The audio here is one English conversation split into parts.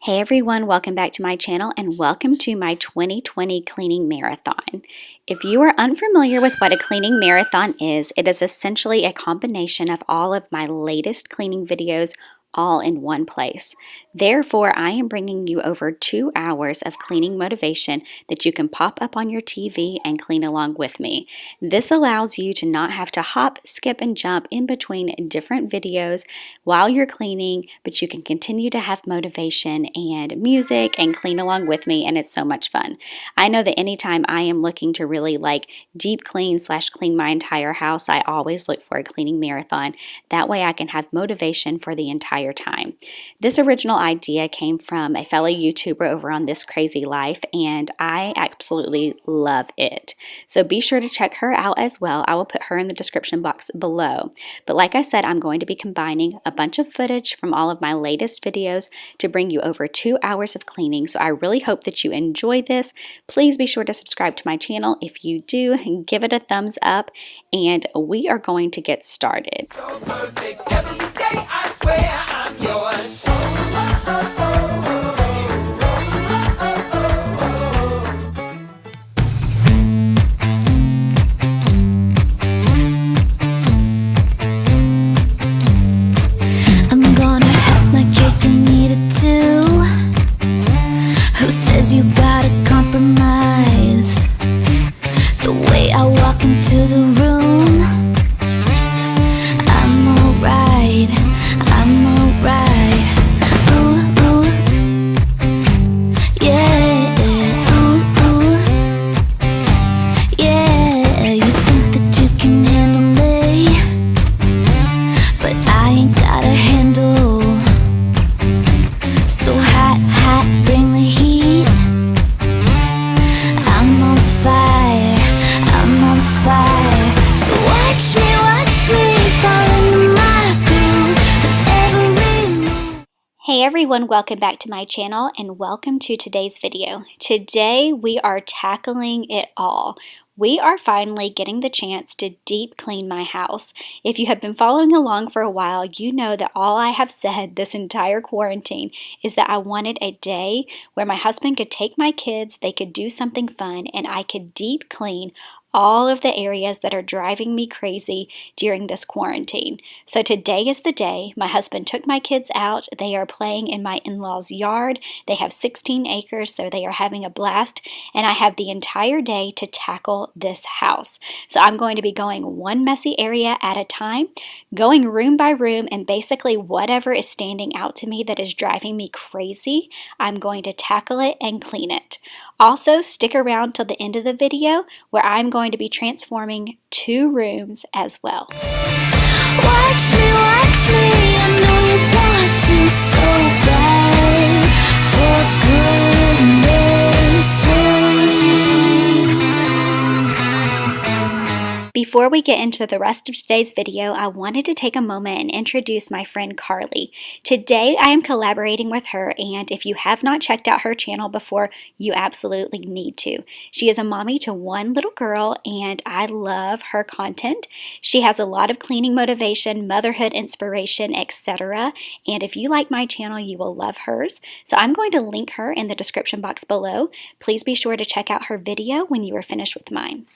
Hey everyone, welcome back to my channel and welcome to my 2020 cleaning marathon. If you are unfamiliar with what a cleaning marathon is, it is essentially a combination of all of my latest cleaning videos all in one place. Therefore, I am bringing you over 2 hours of cleaning motivation that you can pop up on your TV and clean along with me. This allows you to not have to hop, skip, and jump in between different videos while you're cleaning, but you can continue to have motivation and music and clean along with me, and it's so much fun. I know that anytime I am looking to really deep clean my entire house, I always look for a cleaning marathon. That way I can have motivation for the entire time. This original idea came from a fellow YouTuber over on This Crazy Life, and I absolutely love it. So be sure to check her out as well. I will put her in the description box below. But like I said, I'm going to be combining a bunch of footage from all of my latest videos to bring you over 2 hours of cleaning. So I really hope that you enjoy this. Please be sure to subscribe to my channel. If you do, give it a thumbs up, and we are going to get started. So perfect every day, I swear I'm yours. I'm gonna have my cake and eat it too. Who says you gotta compromise? The way I walk into the room, I'm alright, I'm alright. Ooh, ooh, yeah, ooh, ooh, yeah. You think that you can handle me, but I ain't got a handle. So hot, hot, bring the heat. I'm on fire, I'm on fire. So watch me fall into my groove with every move. Hey everyone, welcome back to my channel and welcome to today's video. Today we are tackling it all. We are finally getting the chance to deep clean my house. If you have been following along for a while, you know that all I have said this entire quarantine is that I wanted a day where my husband could take my kids, they could do something fun, and I could deep clean all of the areas that are driving me crazy during this quarantine. So today is the day. My husband took my kids out. They are playing in my in-laws' yard. They have 16 acres, so they are having a blast, and I have the entire day to tackle this house. So I'm going to be going one messy area at a time, going room by room, and basically whatever is standing out to me that is driving me crazy, I'm going to tackle it and clean it. Also, stick around till the end of the video where I'm going to be transforming 2 rooms as well. Watch me, I know you want to so bad, for goodness sake. Before we get into the rest of today's video, I wanted to take a moment and introduce my friend Carly. Today I am collaborating with her, and if you have not checked out her channel before, you absolutely need to. She is a mommy to 1 little girl, and I love her content. She has a lot of cleaning motivation, motherhood inspiration, etc. And if you like my channel, you will love hers. So I'm going to link her in the description box below. Please be sure to check out her video when you are finished with mine.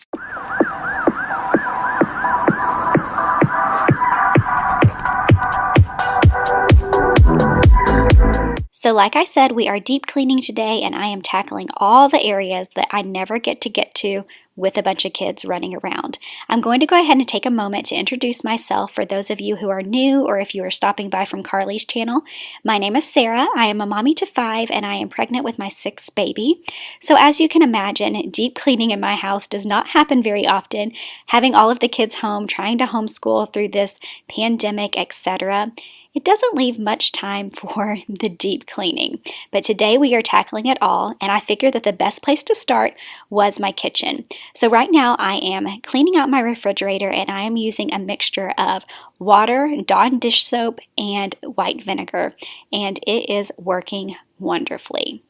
So like I said, we are deep cleaning today, and I am tackling all the areas that I never get to with a bunch of kids running around. I'm going to go ahead and take a moment to introduce myself for those of you who are new or if you are stopping by from Carly's channel. My name is Sarah. I am a mommy to 5, and I am pregnant with my 6th baby. So as you can imagine, deep cleaning in my house does not happen very often. Having all of the kids home, trying to homeschool through this pandemic, etc., it doesn't leave much time for the deep cleaning. But today we are tackling it all, and I figured that the best place to start was my kitchen. So right now I am cleaning out my refrigerator, and I am using a mixture of water, Dawn dish soap, and white vinegar, and it is working wonderfully.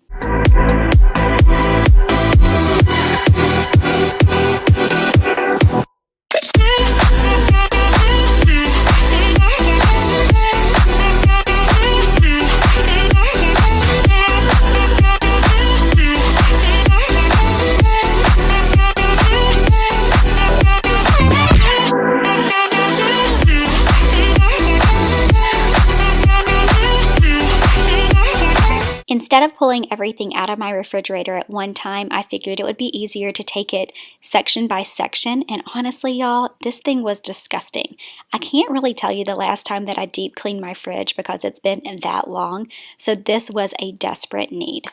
instead of pulling everything out of my refrigerator at one time, I figured it would be easier to take it section by section. And honestly, y'all, this thing was disgusting. I can't really tell you the last time that I deep cleaned my fridge because it's been that long. So this was a desperate need.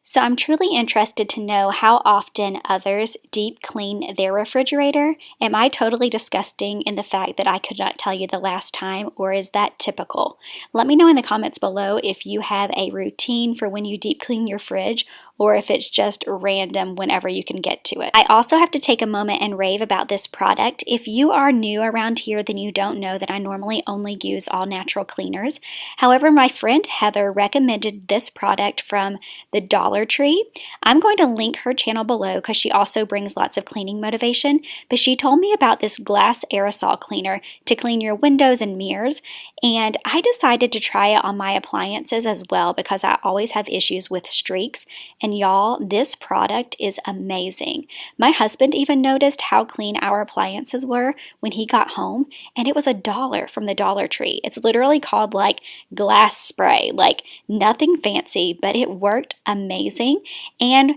So I'm truly interested to know how often others deep clean their refrigerator. Am I totally disgusting in the fact that I could not tell you the last time, or is that typical? Let me know in the comments below if you have a routine for when you deep clean your fridge, or if it's just random whenever you can get to it. I also have to take a moment and rave about this product. If you are new around here, then you don't know that I normally only use all natural cleaners. However, my friend Heather recommended this product from the Dollar Tree. I'm going to link her channel below because she also brings lots of cleaning motivation, but she told me about this glass aerosol cleaner to clean your windows and mirrors, and I decided to try it on my appliances as well because I always have issues with streaks. And y'all, this product is amazing. My husband even noticed how clean our appliances were when he got home, and it was $1 from the Dollar Tree. It's literally called like glass spray, like nothing fancy, but it worked amazing. And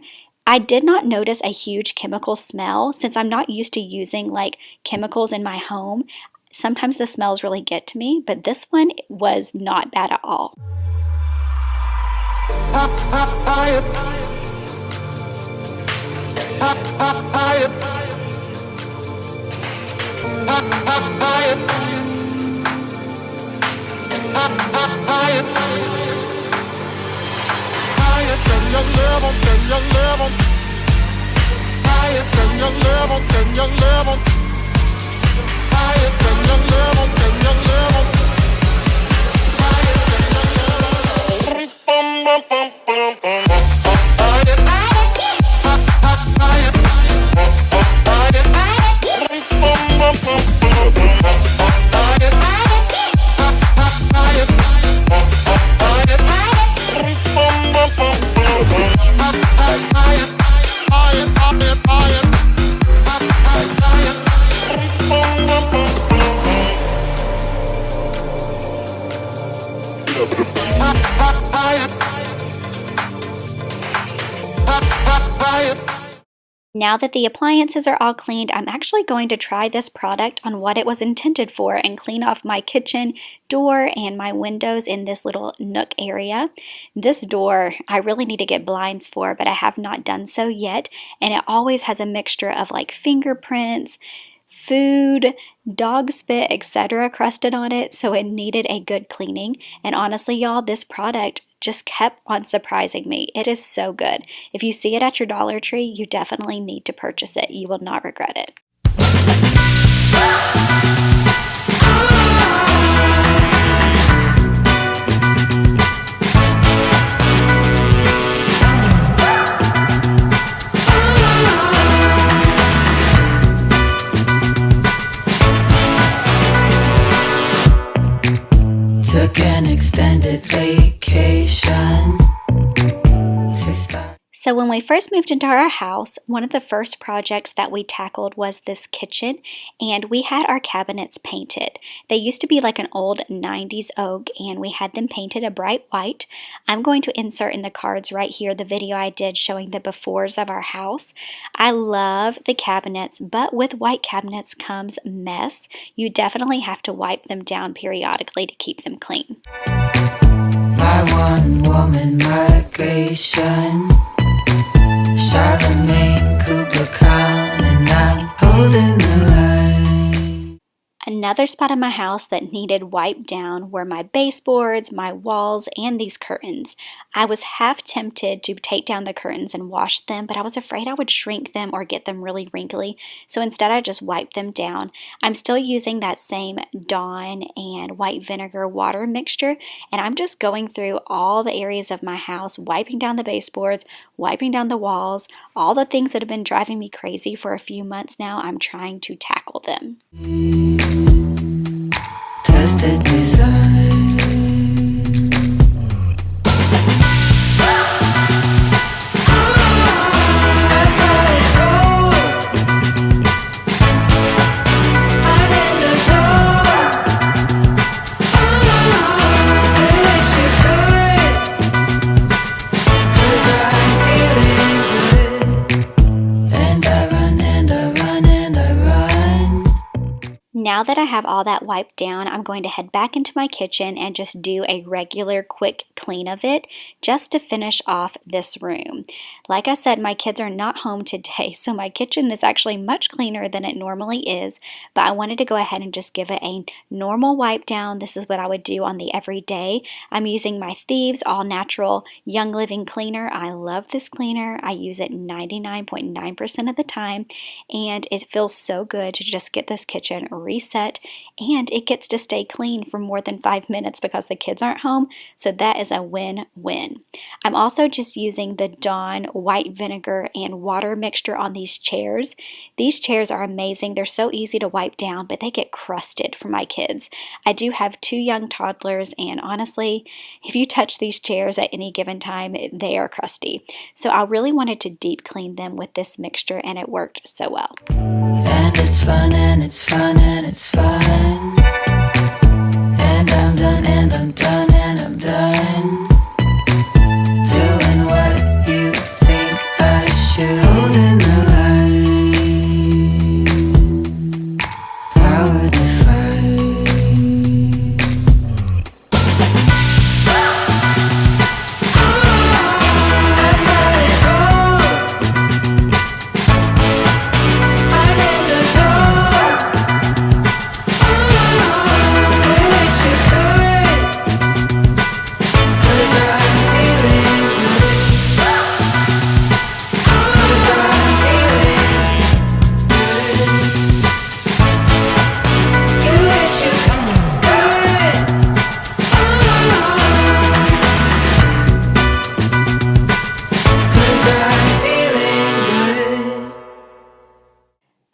I did not notice a huge chemical smell since I'm not used to using like chemicals in my home. Sometimes the smells really get to me, but this one was not bad at all. Now that the appliances are all cleaned, I'm actually going to try this product on what it was intended for and clean off my kitchen door and my windows in this little nook area. This door, I really need to get blinds for, but I have not done so yet, and it always has a mixture of like fingerprints, food, dog spit, etc. crusted on it, so it needed a good cleaning. And honestly, y'all, this product just kept on surprising me. It is so good. If you see it at your Dollar Tree, you definitely need to purchase it. You will not regret it. Took an extended vacation. So when we first moved into our house, one of the first projects that we tackled was this kitchen, and we had our cabinets painted. They used to be like an old 90s oak, and we had them painted a bright white. I'm going to insert in the cards right here the video I did showing the befores of our house. I love the cabinets, but with white cabinets comes mess. You definitely have to wipe them down periodically to keep them clean. My one woman migration, Charlemagne, Kubla Khan, and I'm holding the line. Another spot in my house that needed wiped down were my baseboards, my walls, and these curtains. I was half tempted to take down the curtains and wash them, but I was afraid I would shrink them or get them really wrinkly, so instead I just wiped them down. I'm still using that same Dawn and white vinegar water mixture, and I'm just going through all the areas of my house, wiping down the baseboards, wiping down the walls, all the things that have been driving me crazy for a few months now. I'm trying to tackle them. Tested design. I'm solid gold. I'm in the zone. I wish you could, 'cause I'm feeling good. And I run and I run and I run. Now that I have all that wiped down, I'm going to head back into my kitchen and just do a regular quick clean of it just to finish off this room. Like I said, my kids are not home today, so my kitchen is actually much cleaner than it normally is, but I wanted to go ahead and just give it a normal wipe down. This is what I would do on the everyday. I'm using my Thieves All Natural Young Living Cleaner. I love this cleaner. I use it 99.9% of the time, and it feels so good to just get this kitchen reset, and it gets to stay clean for more than 5 minutes because the kids aren't home, so that is a win-win. I'm also just using the Dawn white vinegar and water mixture on these chairs. These chairs are amazing. They're so easy to wipe down, but they get crusted for my kids. I do have 2 young toddlers, and honestly, if you touch these chairs at any given time, they are crusty. So I really wanted to deep clean them with this mixture, and it worked so well. And it's fun and it's fun and it's fun. And I'm done and I'm done and I'm done doing what you think I should. Holding the line, power define. I'm solid gold. I'm in the zone. I wish you could, 'cause I'm feeling good. 'Cause I'm feeling good. You wish you could. 'Cause I'm feeling good.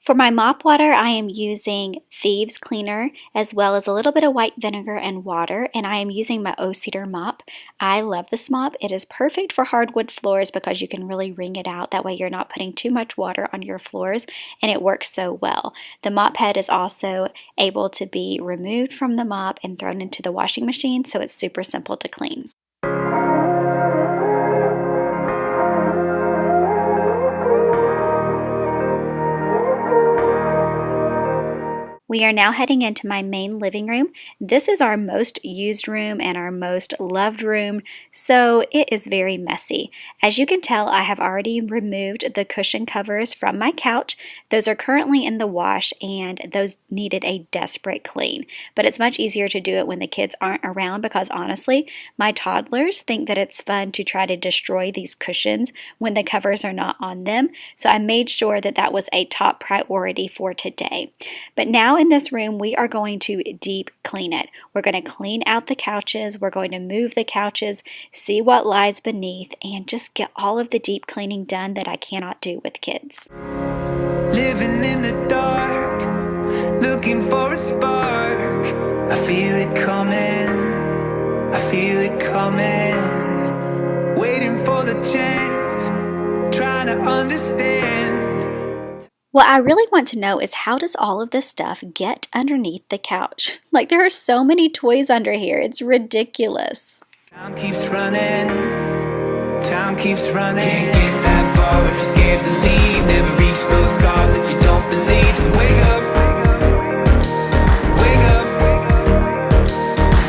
For my mop water, I am using Thieves Cleaner as well as a little bit of white vinegar and water, and I am using my O-Cedar mop. I love this mop. It is perfect for hardwood floors because you can really wring it out. That way you're not putting too much water on your floors, and it works so well. The mop head is also able to be removed from the mop and thrown into the washing machine, so it's super simple to clean. We are now heading into my main living room. This is our most used room and our most loved room, so it is very messy. As you can tell, I have already removed the cushion covers from my couch. Those are currently in the wash, and those needed a desperate clean. But it's much easier to do it when the kids aren't around because honestly, my toddlers think that it's fun to try to destroy these cushions when the covers are not on them. So I made sure that that was a top priority for today. But now in this room, we are going to deep clean it. We're going to clean out the couches. We're going to move the couches, see what lies beneath, and just get all of the deep cleaning done that I cannot do with kids. Living in the dark, looking for a spark. I feel it coming, I feel it coming. Waiting for the chance trying to understand. What I really want to know is, how does all of this stuff get underneath the couch? Like, there are so many toys under here. It's ridiculous. Time keeps running. Time keeps running. Can't get that far if you're scared to leave. Never reach those stars if you don't believe. So wake up. Wake up.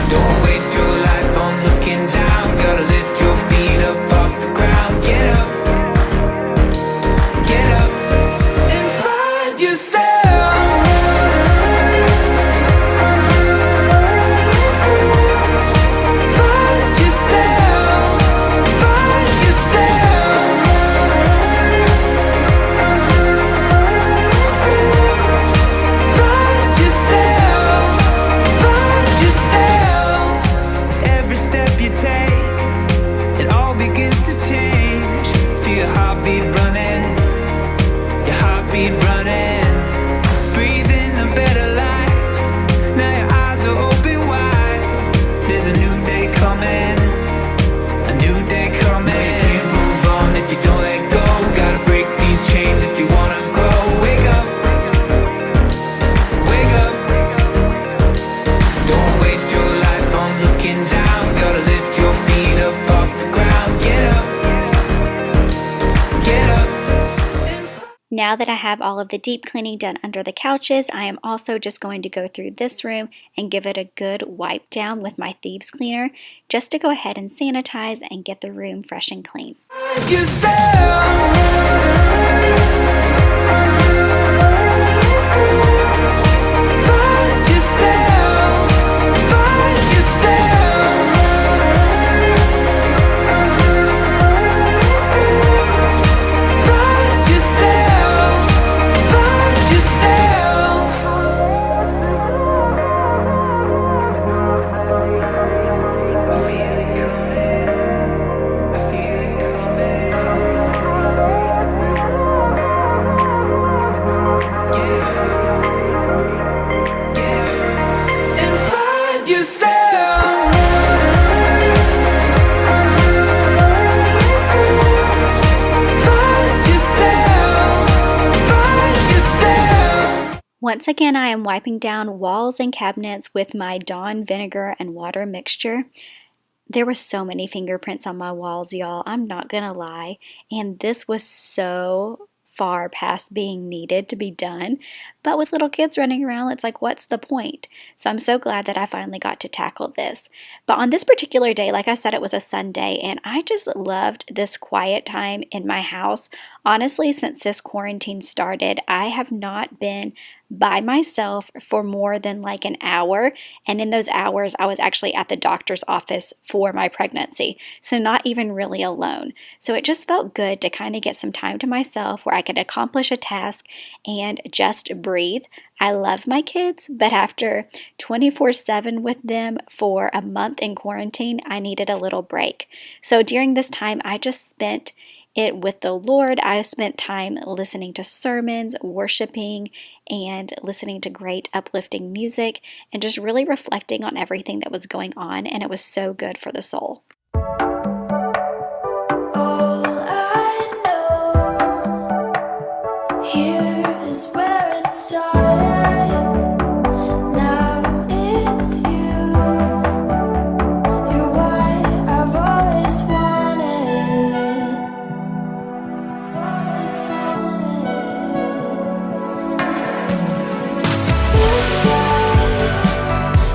Don't waste your life on looking down. Gotta lift your feet up off the ground. Get up. Get up. And find yourself. Find yourself. Find yourself. Find yourself. Find yourself. Every step you take, it all begins to change. Feel your heartbeat running. Your heartbeat running. Breathe in a better life. Now your eyes are open wide. There's a new day coming. A new day coming. No, you can't move on if you don't let go. Gotta break these chains if you wanna grow. Wake up. Wake up. Don't waste your life on looking down. Gotta lift your feet up off the ground. Get up. Get up. Now that I have all of the deep cleaning done under the couches, I am also just going to go through this room and give it a good wipe down with my thieves cleaner, just to go ahead and sanitize and get the room fresh and clean. Find yourself. Find yourself. Find yourself. Find yourself. Find yourself. I feel it coming. I feel it coming. Get up. Get up. And find yourself. Find yourself. Find yourself. Once again, I am wiping down walls and cabinets with my Dawn vinegar and water mixture. There were so many fingerprints on my walls, y'all. I'm not gonna lie. And this was so far past being needed to be done. But with little kids running around, it's like, what's the point? So I'm so glad that I finally got to tackle this. But on this particular day, like I said, it was a Sunday, and I just loved this quiet time in my house. Honestly, since this quarantine started, I have not been by myself for more than like an hour, and in those hours I was actually at the doctor's office for my pregnancy, so not even really alone. So it just felt good to kind of get some time to myself where I could accomplish a task and just breathe. I love my kids, but after 24/7 with them for a month in quarantine, I needed a little break. So during this time, I just spent it with the Lord. I spent time listening to sermons, worshiping, and listening to great uplifting music, and just really reflecting on everything that was going on, and it was so good for the soul. All I know, here is where it started. Now it's you. You're what I've always wanted. Always wanted. Feels right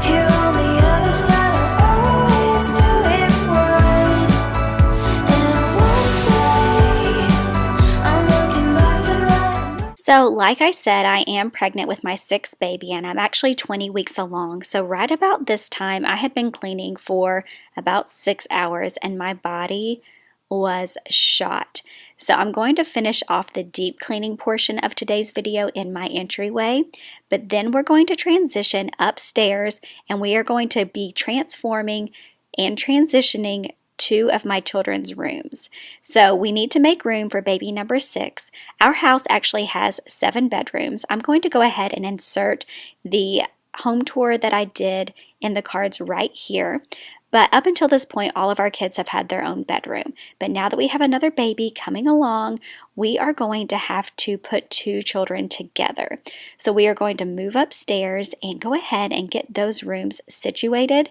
here on the other side. I always knew it would. And I won't say I'm looking back tonight. So, like I said, I am pregnant with my sixth baby, and I'm actually 20 weeks along. So, right about this time, I had been cleaning for about 6 hours, and my body was shot. So, I'm going to finish off the deep cleaning portion of today's video in my entryway, but then we're going to transition upstairs, and we are going to be transforming and transitioning 2 of my children's rooms. So we need to make room for baby number 6. Our house actually has 7 bedrooms. I'm going to go ahead and insert the home tour that I did in the cards right here. But up until this point, all of our kids have had their own bedroom. But now that we have another baby coming along, we are going to have to put two children together. So we are going to move upstairs and go ahead and get those rooms situated.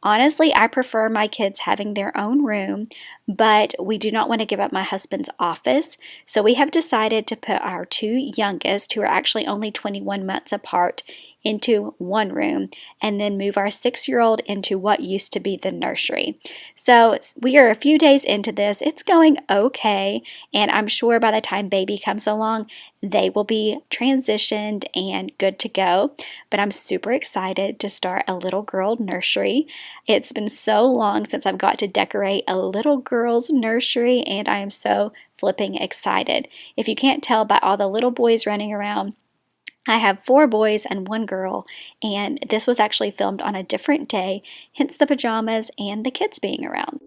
Honestly, I prefer my kids having their own room, but we do not want to give up my husband's office. So we have decided to put our two youngest, who are actually only 21 months apart, into one room and then move our 6-year-old into what used to be the nursery. So we are a few days into this. It's going okay, and I'm sure by the time baby comes along, they will be transitioned and good to go. But I'm super excited to start a little girl nursery. It's been so long since I've got to decorate a little girl's nursery, and I am so flipping excited. If you can't tell by all the little boys running around, I have 4 boys and 1 girl, and this was actually filmed on a different day, hence the pajamas and the kids being around.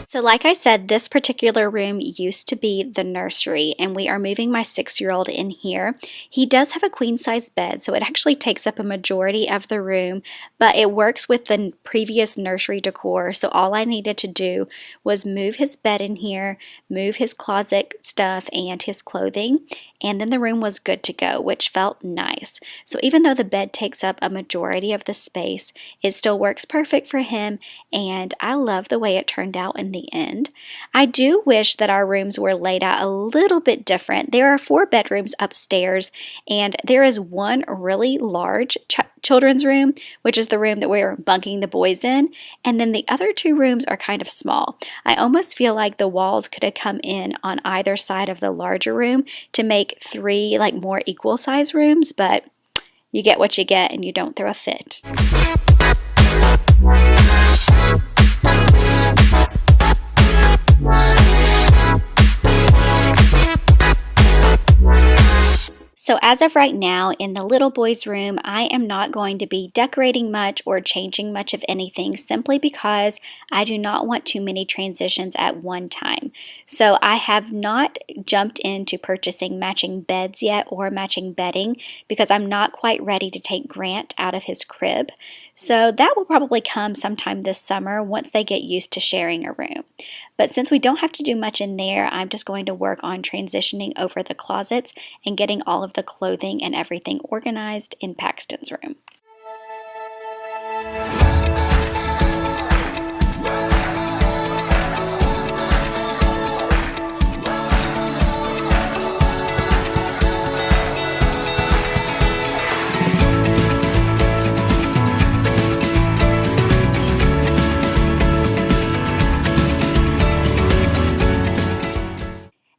So like I said, this particular room used to be the nursery, and we are moving my 6-year-old in here. He does have a queen size bed, so it actually takes up a majority of the room, but it works with the previous nursery decor. So all I needed to do was move his bed in here, move his closet stuff and his clothing, and then the room was good to go, which felt nice. So even though the bed takes up a majority of the space, it still works perfect for him, and I love the way it turned out in the end. I do wish that our rooms were laid out a little bit different. There are 4 bedrooms upstairs, and there is one really large children's room, which is the room that we're bunking the boys in, and then the other 2 rooms are kind of small. I almost feel like the walls could have come in on either side of the larger room to make 3 like more equal size rooms, but you get what you get and you don't throw a fit. So as of right now, in the little boy's room, I am not going to be decorating much or changing much of anything, simply because I do not want too many transitions at one time. So I have not jumped into purchasing matching beds yet or matching bedding, because I'm not quite ready to take Grant out of his crib. So that will probably come sometime this summer once they get used to sharing a room. But since we don't have to do much in there, I'm just going to work on transitioning over the closets and getting all of the clothing and everything organized in Paxton's room.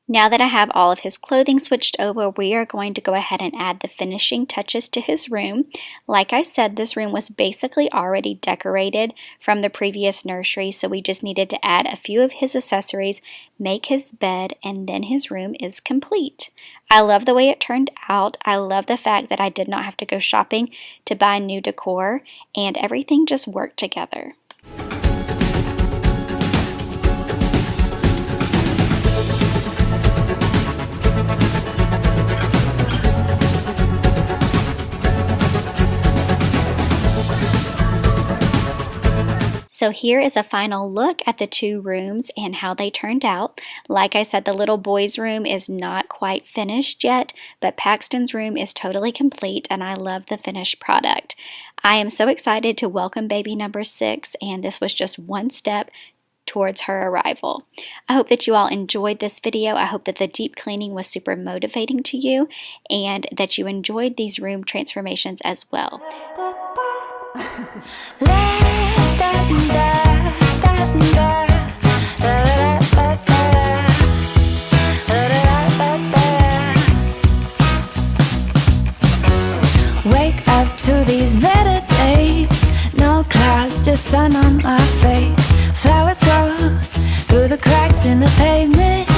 Now that I have all of his clothing switched over, we are going to go ahead and add the finishing touches to his room. Like I said, this room was basically already decorated from the previous nursery, so we just needed to add a few of his accessories, make his bed, and then his room is complete. I love the way it turned out. I love the fact that I did not have to go shopping to buy new decor, and everything just worked together. So here is a final look at the 2 rooms and how they turned out. Like I said, the little boy's room is not quite finished yet, but Paxton's room is totally complete, and I love the finished product. I am so excited to welcome baby number 6, and this was just one step towards her arrival. I hope that you all enjoyed this video. I hope that the deep cleaning was super motivating to you, and that you enjoyed these room transformations as well. wake up to these better days. No clouds, just sun on my face. Flowers grow through the cracks in the pavement.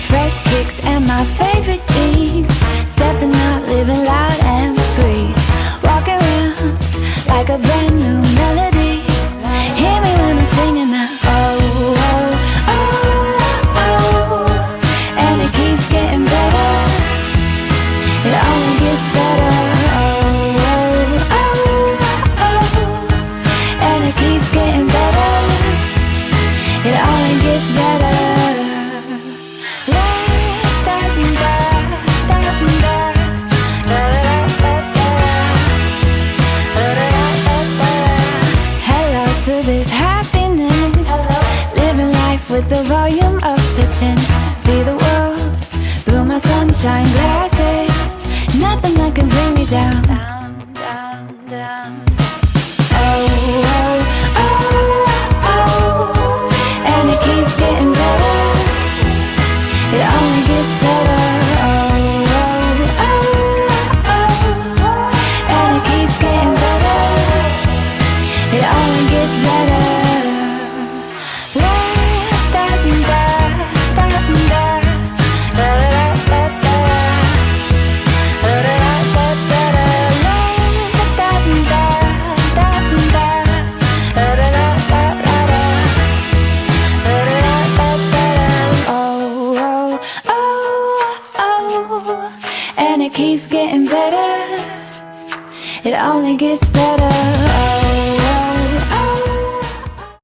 Fresh kicks and my favorite jeans. Stepping out, living loud and free. Walking around like a brand new melody. Hear me when I'm singing now. Oh, oh, oh, oh. And it keeps getting better. It only gets better. Oh, oh, oh, oh. And it keeps getting better. It only gets better. Hello to this happiness. Living life with the volume up to 10. See the world through my sunshine glasses. Nothing that can bring me down. Down, down. Oh, oh, oh, oh. And it keeps getting better. It only gets better. Oh, oh, oh, oh. And it keeps getting better. It only gets better. La, da, da, da, da. Da, da, da, da. Da, da, da, da, da. La, da, da, da, da. Da, da, da, da, da. Da, da, da, da, da. Oh, oh, oh, oh. And it keeps getting better. It only gets better. Oh, oh, oh.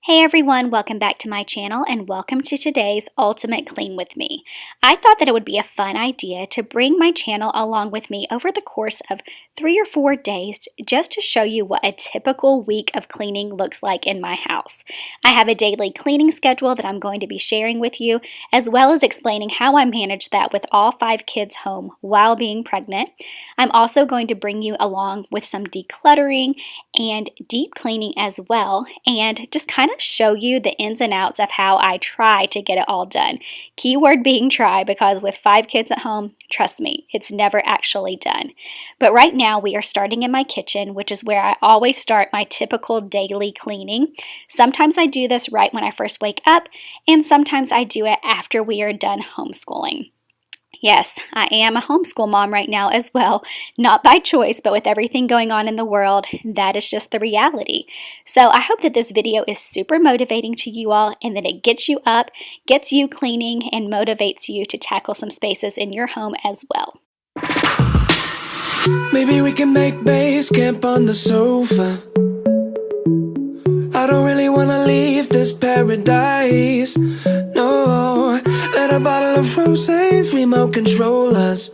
Hey everyone, welcome back to my channel and welcome to today's Ultimate Clean With Me. I thought that it would be a fun idea to bring my channel along with me over the course of 3 or 4 days just to show you what a typical week of cleaning looks like in my house. I have a daily cleaning schedule that I'm going to be sharing with you, as well as explaining how I manage that with all 5 kids home while being pregnant. I'm also going to bring you along with some decluttering and deep cleaning as well, and just kind of show you the ins and outs of how I try to get it all done. Keyword being try, because with 5 kids at home, trust me, it's never actually done. But right now we are starting in my kitchen, which is where I always start my typical daily cleaning. Sometimes I do this right when I first wake up, and sometimes I do it after we are done homeschooling. Yes, I am a homeschool mom right now as well, not by choice, but with everything going on in the world, that is just the reality. So I hope that this video is super motivating to you all and that it gets you up, gets you cleaning, and motivates you to tackle some spaces in your home as well. Maybe we can make base camp on the sofa. I don't really wanna leave this paradise. No, let a bottle of rosé remote control us.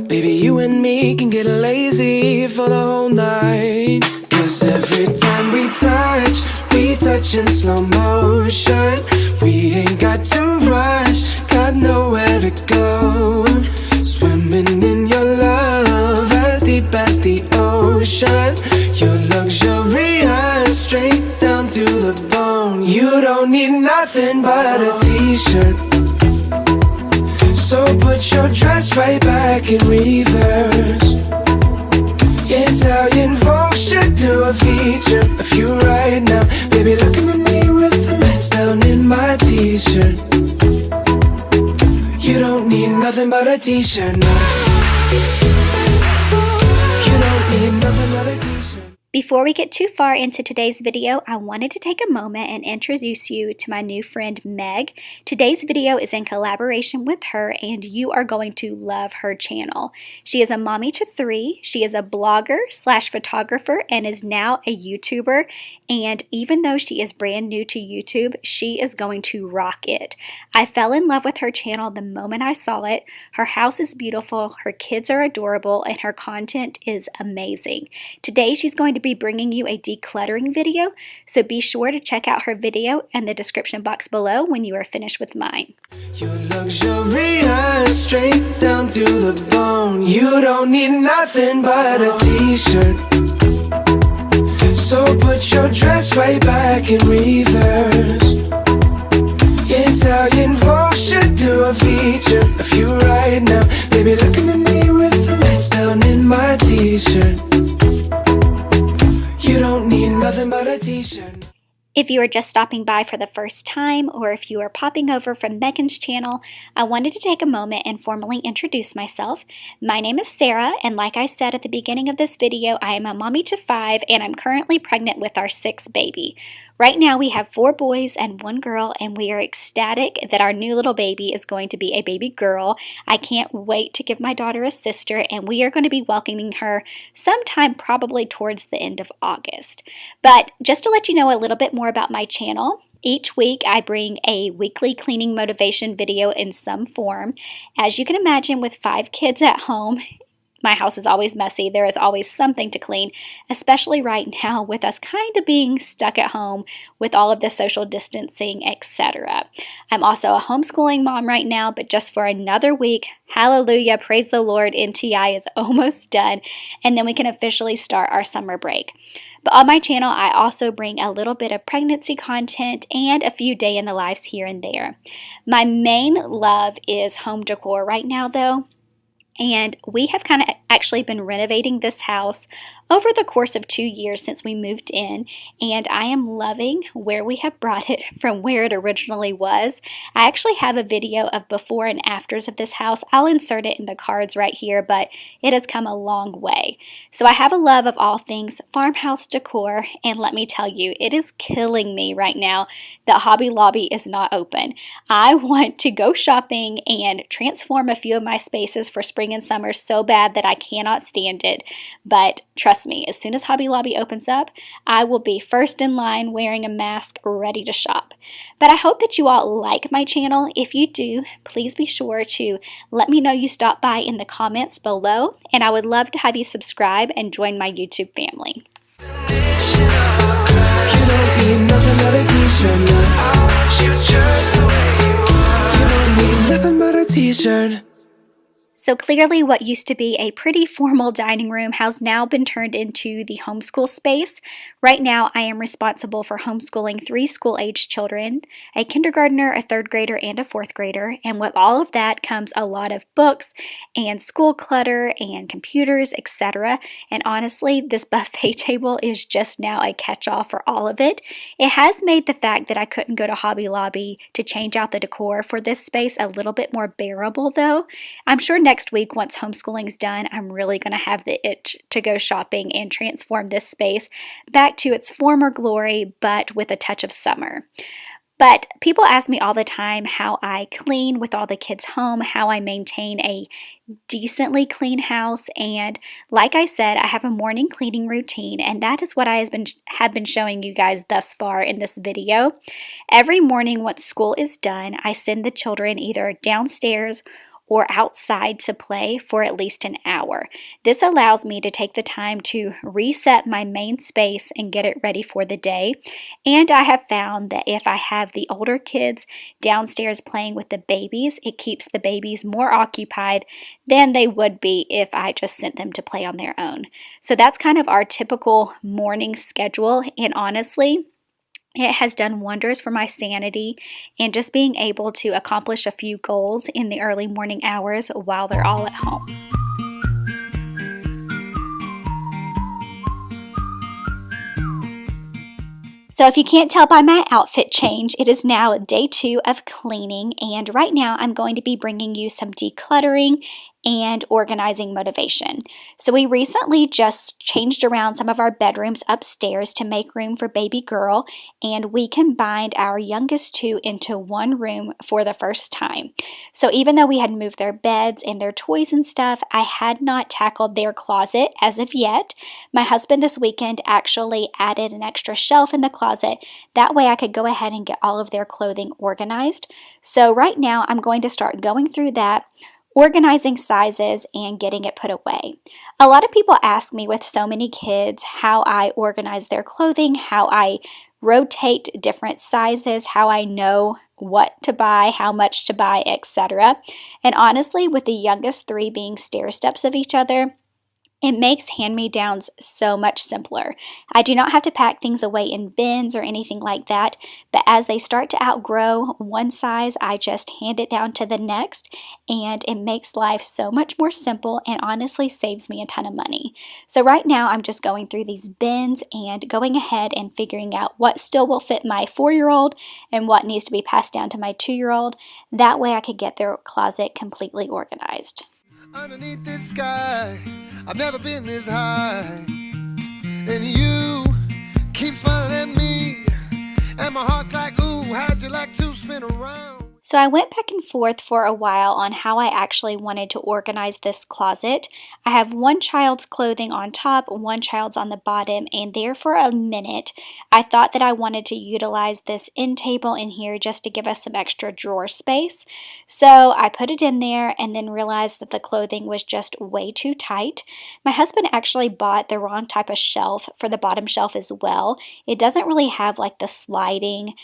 Baby, you and me can get lazy for the whole night. 'Cause every time we touch in slow motion. We ain't got to rush, got nowhere to go. Swimming in your love, as deep as the ocean. You're luxurious, straight down to the bone. You don't need nothing but a t-shirt. So put your dress right back in reverse. Italian folk should do a feature of you right now. Baby, looking at me with the lights down in my t-shirt. You don't need nothing but a t-shirt now. You don't need nothing but a t-shirt. Before we get too far into today's video, I wanted to take a moment and introduce you to my new friend Meg. Today's video is in collaboration with her and you are going to love her channel. She is a mommy to 3, she is a blogger / photographer and is now a YouTuber, and even though she is brand new to YouTube, she is going to rock it. I fell in love with her channel the moment I saw it. Her house is beautiful, her kids are adorable, and her content is amazing. Today she's going to be bringing you a decluttering video, so be sure to check out her video in the description box below when you are finished with mine. You're luxurious, straight down to the bone. You don't need nothing but a t-shirt. So put your dress right back in reverse. Italian folk should do a feature of you right now. Baby, looking at me with If you are just stopping by for the first time, or if you are popping over from Megan's channel, I wanted to take a moment and formally introduce myself. My name is Sarah, and like I said at the beginning of this video, I am a mommy to 5, and I'm currently pregnant with our 6th baby. Right now we have 4 boys and 1 girl, and we are ecstatic that our new little baby is going to be a baby girl. I can't wait to give my daughter a sister, and we are going to be welcoming her sometime probably towards the end of August. But just to let you know a little bit more about my channel, each week I bring a weekly cleaning motivation video in some form. As you can imagine, with 5 kids at home, my house is always messy. There is always something to clean, especially right now with us kind of being stuck at home with all of the social distancing, etc. I'm also a homeschooling mom right now, but just for another week. Hallelujah, praise the Lord, NTI is almost done, and then we can officially start our summer break. But on my channel, I also bring a little bit of pregnancy content and a few day in the lives here and there. My main love is home decor right now, though. And we have kind of actually been renovating this house over the course of 2 years since we moved in, and I am loving where we have brought it from where it originally was. I actually have a video of before and afters of this house. I'll insert it in the cards right here, but it has come a long way. So I have a love of all things farmhouse decor, and let me tell you, it is killing me right now that Hobby Lobby is not open. I want to go shopping and transform a few of my spaces for spring and summer so bad that I cannot stand it, but trust me, as soon as Hobby Lobby opens up, I will be first in line wearing a mask ready to shop. But I hope that you all like my channel. If you do, please be sure to let me know you stopped by in the comments below, and I would love to have you subscribe and join my YouTube family. You don't need nothing but a t-shirt, yeah. I want you just the way you are. You don't need nothing but a t-shirt. So clearly what used to be a pretty formal dining room has now been turned into the homeschool space. Right now I am responsible for homeschooling 3 school-aged children, a kindergartner, a 3rd grader, and a 4th grader, and with all of that comes a lot of books and school clutter and computers, etc. And honestly, this buffet table is just now a catch-all for all of it. It has made the fact that I couldn't go to Hobby Lobby to change out the decor for this space a little bit more bearable though. I'm sure next week, once homeschooling's done, I'm really going to have the itch to go shopping and transform this space back to its former glory, but with a touch of summer. But people ask me all the time how I clean with all the kids home, how I maintain a decently clean house, and like I said, I have a morning cleaning routine, and that is what I have been showing you guys thus far in this video. Every morning once school is done, I send the children either downstairs or outside to play for at least an hour. This allows me to take the time to reset my main space and get it ready for the day. And I have found that if I have the older kids downstairs playing with the babies, it keeps the babies more occupied than they would be if I just sent them to play on their own. So that's kind of our typical morning schedule, and honestly, it has done wonders for my sanity and just being able to accomplish a few goals in the early morning hours while they're all at home. So if you can't tell by my outfit change, it is now day 2 of cleaning, and right now I'm going to be bringing you some decluttering and organizing motivation. So we recently just changed around some of our bedrooms upstairs to make room for baby girl, and we combined our youngest 2 into one room for the first time. So even though we had moved their beds and their toys and stuff, I had not tackled their closet as of yet. My husband this weekend actually added an extra shelf in the closet. That way I could go ahead and get all of their clothing organized. So right now I'm going to start going through that, organizing sizes, and getting it put away. A lot of people ask me with so many kids how I organize their clothing, how I rotate different sizes, how I know what to buy, how much to buy, etc. And honestly, with the youngest 3 being stair steps of each other, It makes hand-me-downs so much simpler. I do not have to pack things away in bins or anything like that, but as they start to outgrow one size, I just hand it down to the next, and it makes life so much more simple and honestly saves me a ton of money. So right now I'm just going through these bins and going ahead and figuring out what still will fit my 4-year-old and what needs to be passed down to my 2-year-old. That way I could get their closet completely organized. Underneath this sky, I've never been this high. And you keep smiling at me, and my heart's like, ooh, how'd you like to spin around? So I went back and forth for a while on how I actually wanted to organize this closet. I have one child's clothing on top, one child's on the bottom, and there for a minute I thought that I wanted to utilize this end table in here just to give us some extra drawer space. So I put it in there and then realized that the clothing was just way too tight. My husband actually bought the wrong type of shelf for the bottom shelf as well. It doesn't really have like the sliding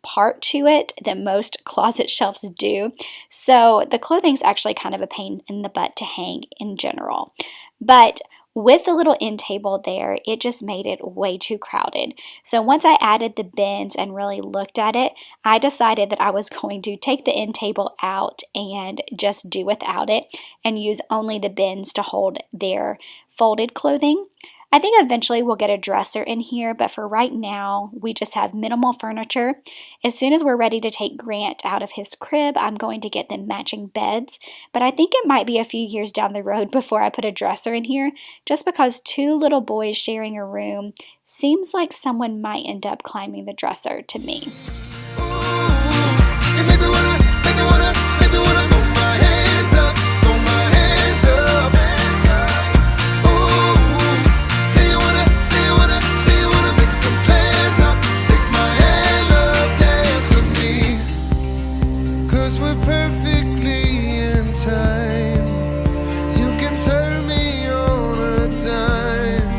part to it that most closet shelves do. So the clothing's actually kind of a pain in the butt to hang in general. But with the little end table there, it just made it way too crowded. So once I added the bins and really looked at it, I decided that I was going to take the end table out and just do without it and use only the bins to hold their folded clothing. I think eventually we'll get a dresser in here, but for right now, we just have minimal furniture. As soon as we're ready to take Grant out of his crib, I'm going to get them matching beds, but I think it might be a few years down the road before I put a dresser in here, just because 2 little boys sharing a room seems like someone might end up climbing the dresser to me. You make me wanna throw my hands up, throw my hands up. Say you wanna make some plans up. Take my hand, love, dance with me. 'Cause we're perfectly in time. You can turn me on a dime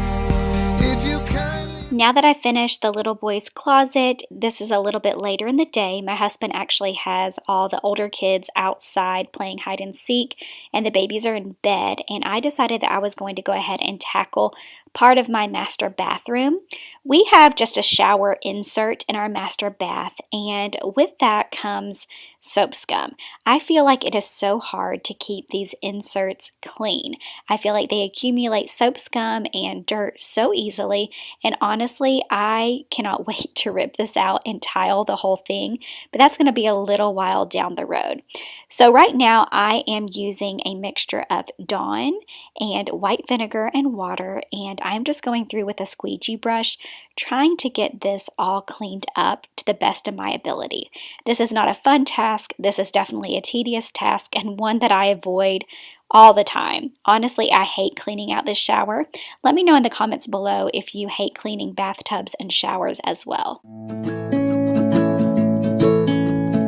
if you kindly. Now that I've finished the little boy's closet, this is a little bit later in the day. My husband actually has all the older kids outside playing hide and seek, and the babies are in bed, and I decided that I was going to go ahead and tackle part of my master bathroom. We have just a shower insert in our master bath, and with that comes soap scum. I feel like it is so hard to keep these inserts clean. I feel like they accumulate soap scum and dirt so easily, and honestly, I cannot wait to rip this out and tile the whole thing, but that's going to be a little while down the road. So right now I am using a mixture of Dawn and white vinegar and water, and I'm just going through with a squeegee brush trying to get this all cleaned up to the best of my ability. This is not a fun task. This is definitely a tedious task and one that I avoid all the time. Honestly, I hate cleaning out this shower. Let me know in the comments below if you hate cleaning bathtubs and showers as well.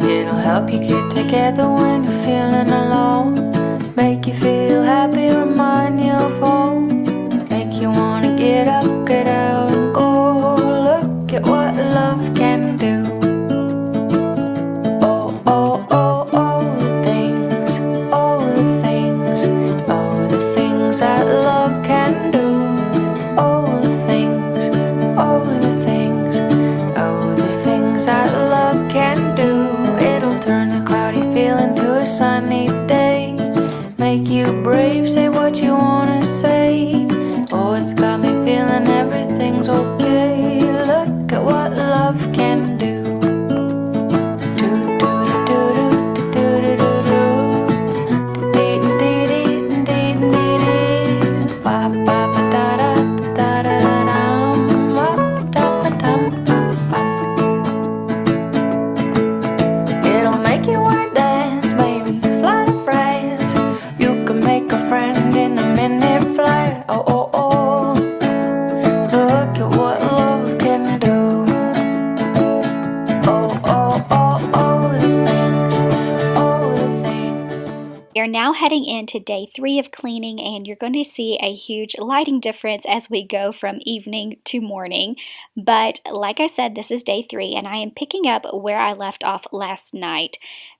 It'll help you get together when you're feeling alone. Make you feel happy, remind you of home. Make you wanna get up, get out and go. Look at what love can do. Oh, oh, oh, oh, the things, oh, the things, oh, the things that love can do. Oh, the things, oh, the things, oh, the things that love can do. It'll turn a cloudy feeling to a sunny day. Make you brave, say what you wanna say. Oh, it's got me feeling everything's okay. Look at what love can do. It'll make you wanna dance, maybe fly to France. You can make a friend in a minute flat. Oh, oh, oh, look at what love can do. Oh, oh, oh, oh, the things, oh, the things. We are now heading into day 3 of cleaning, and you're going to see a huge lighting difference as we go from evening to morning. But like I said, this is day 3, and I am picking up where I left off last night.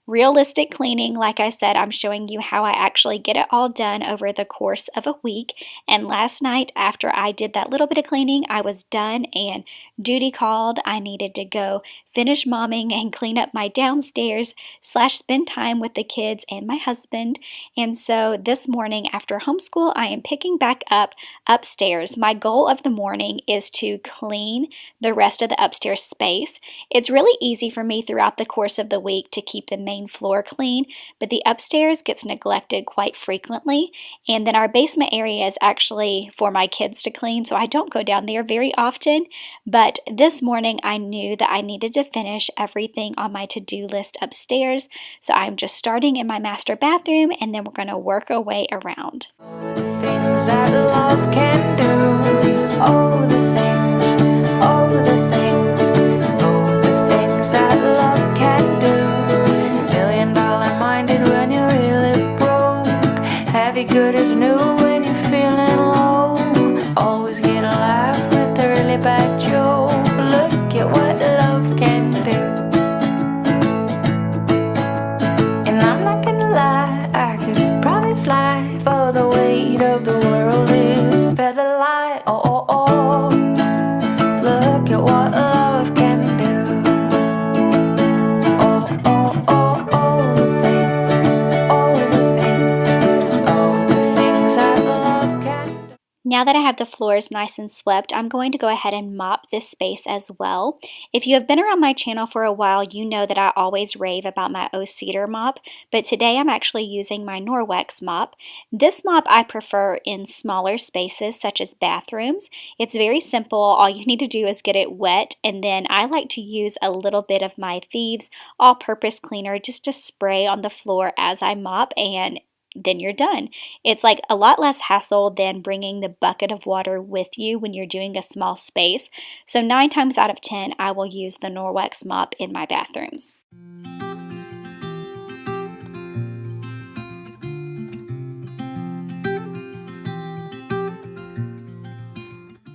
Realistic cleaning, like I said, I'm showing you how I actually get it all done over the course of a week. And last night, after I did that little bit of cleaning, I was done and duty called. I needed to go finish momming and clean up my downstairs / spend time with the kids and my husband. And so this morning after homeschool, I am picking back up upstairs. My goal of the morning is to clean the rest of the upstairs space. It's really easy for me throughout the course of the week to keep the main floor clean, but the upstairs gets neglected quite frequently. And then our basement area is actually for my kids to clean, so I don't go down there very often. But this morning I knew that I needed to finish everything on my to-do list upstairs. So I'm just starting in my master bathroom, and then we're going to work our way around. Things that love can do. Oh, the things, oh, the things, oh, the things that love can do. $1 million minded when you're really broke. Heavy good as new when you're feeling low. Always get a laugh with a really bad joke. Look at what love can do. And I'm not gonna lie, I could probably fly for the weight of the world is better light. Oh, oh, oh. Look at what love can do. Oh, oh, oh, oh, the things, oh, the things, oh, the things that love can do. Now that I have the floors nice and swept, I'm going to go ahead and mop this space as well. If you have been around my channel for a while, you know that I always rave about my O-Cedar mop, but today I'm actually using my Norwex mop. This mop I prefer in smaller spaces such as bathrooms. It's very simple. All you need to do is get it wet, and then I like to use a little bit of my Thieves all-purpose cleaner just to spray on the floor as I mop, and then you're done. It's like a lot less hassle than bringing the bucket of water with you when you're doing a small space. So 9 times out of 10, I will use the Norwex mop in my bathrooms.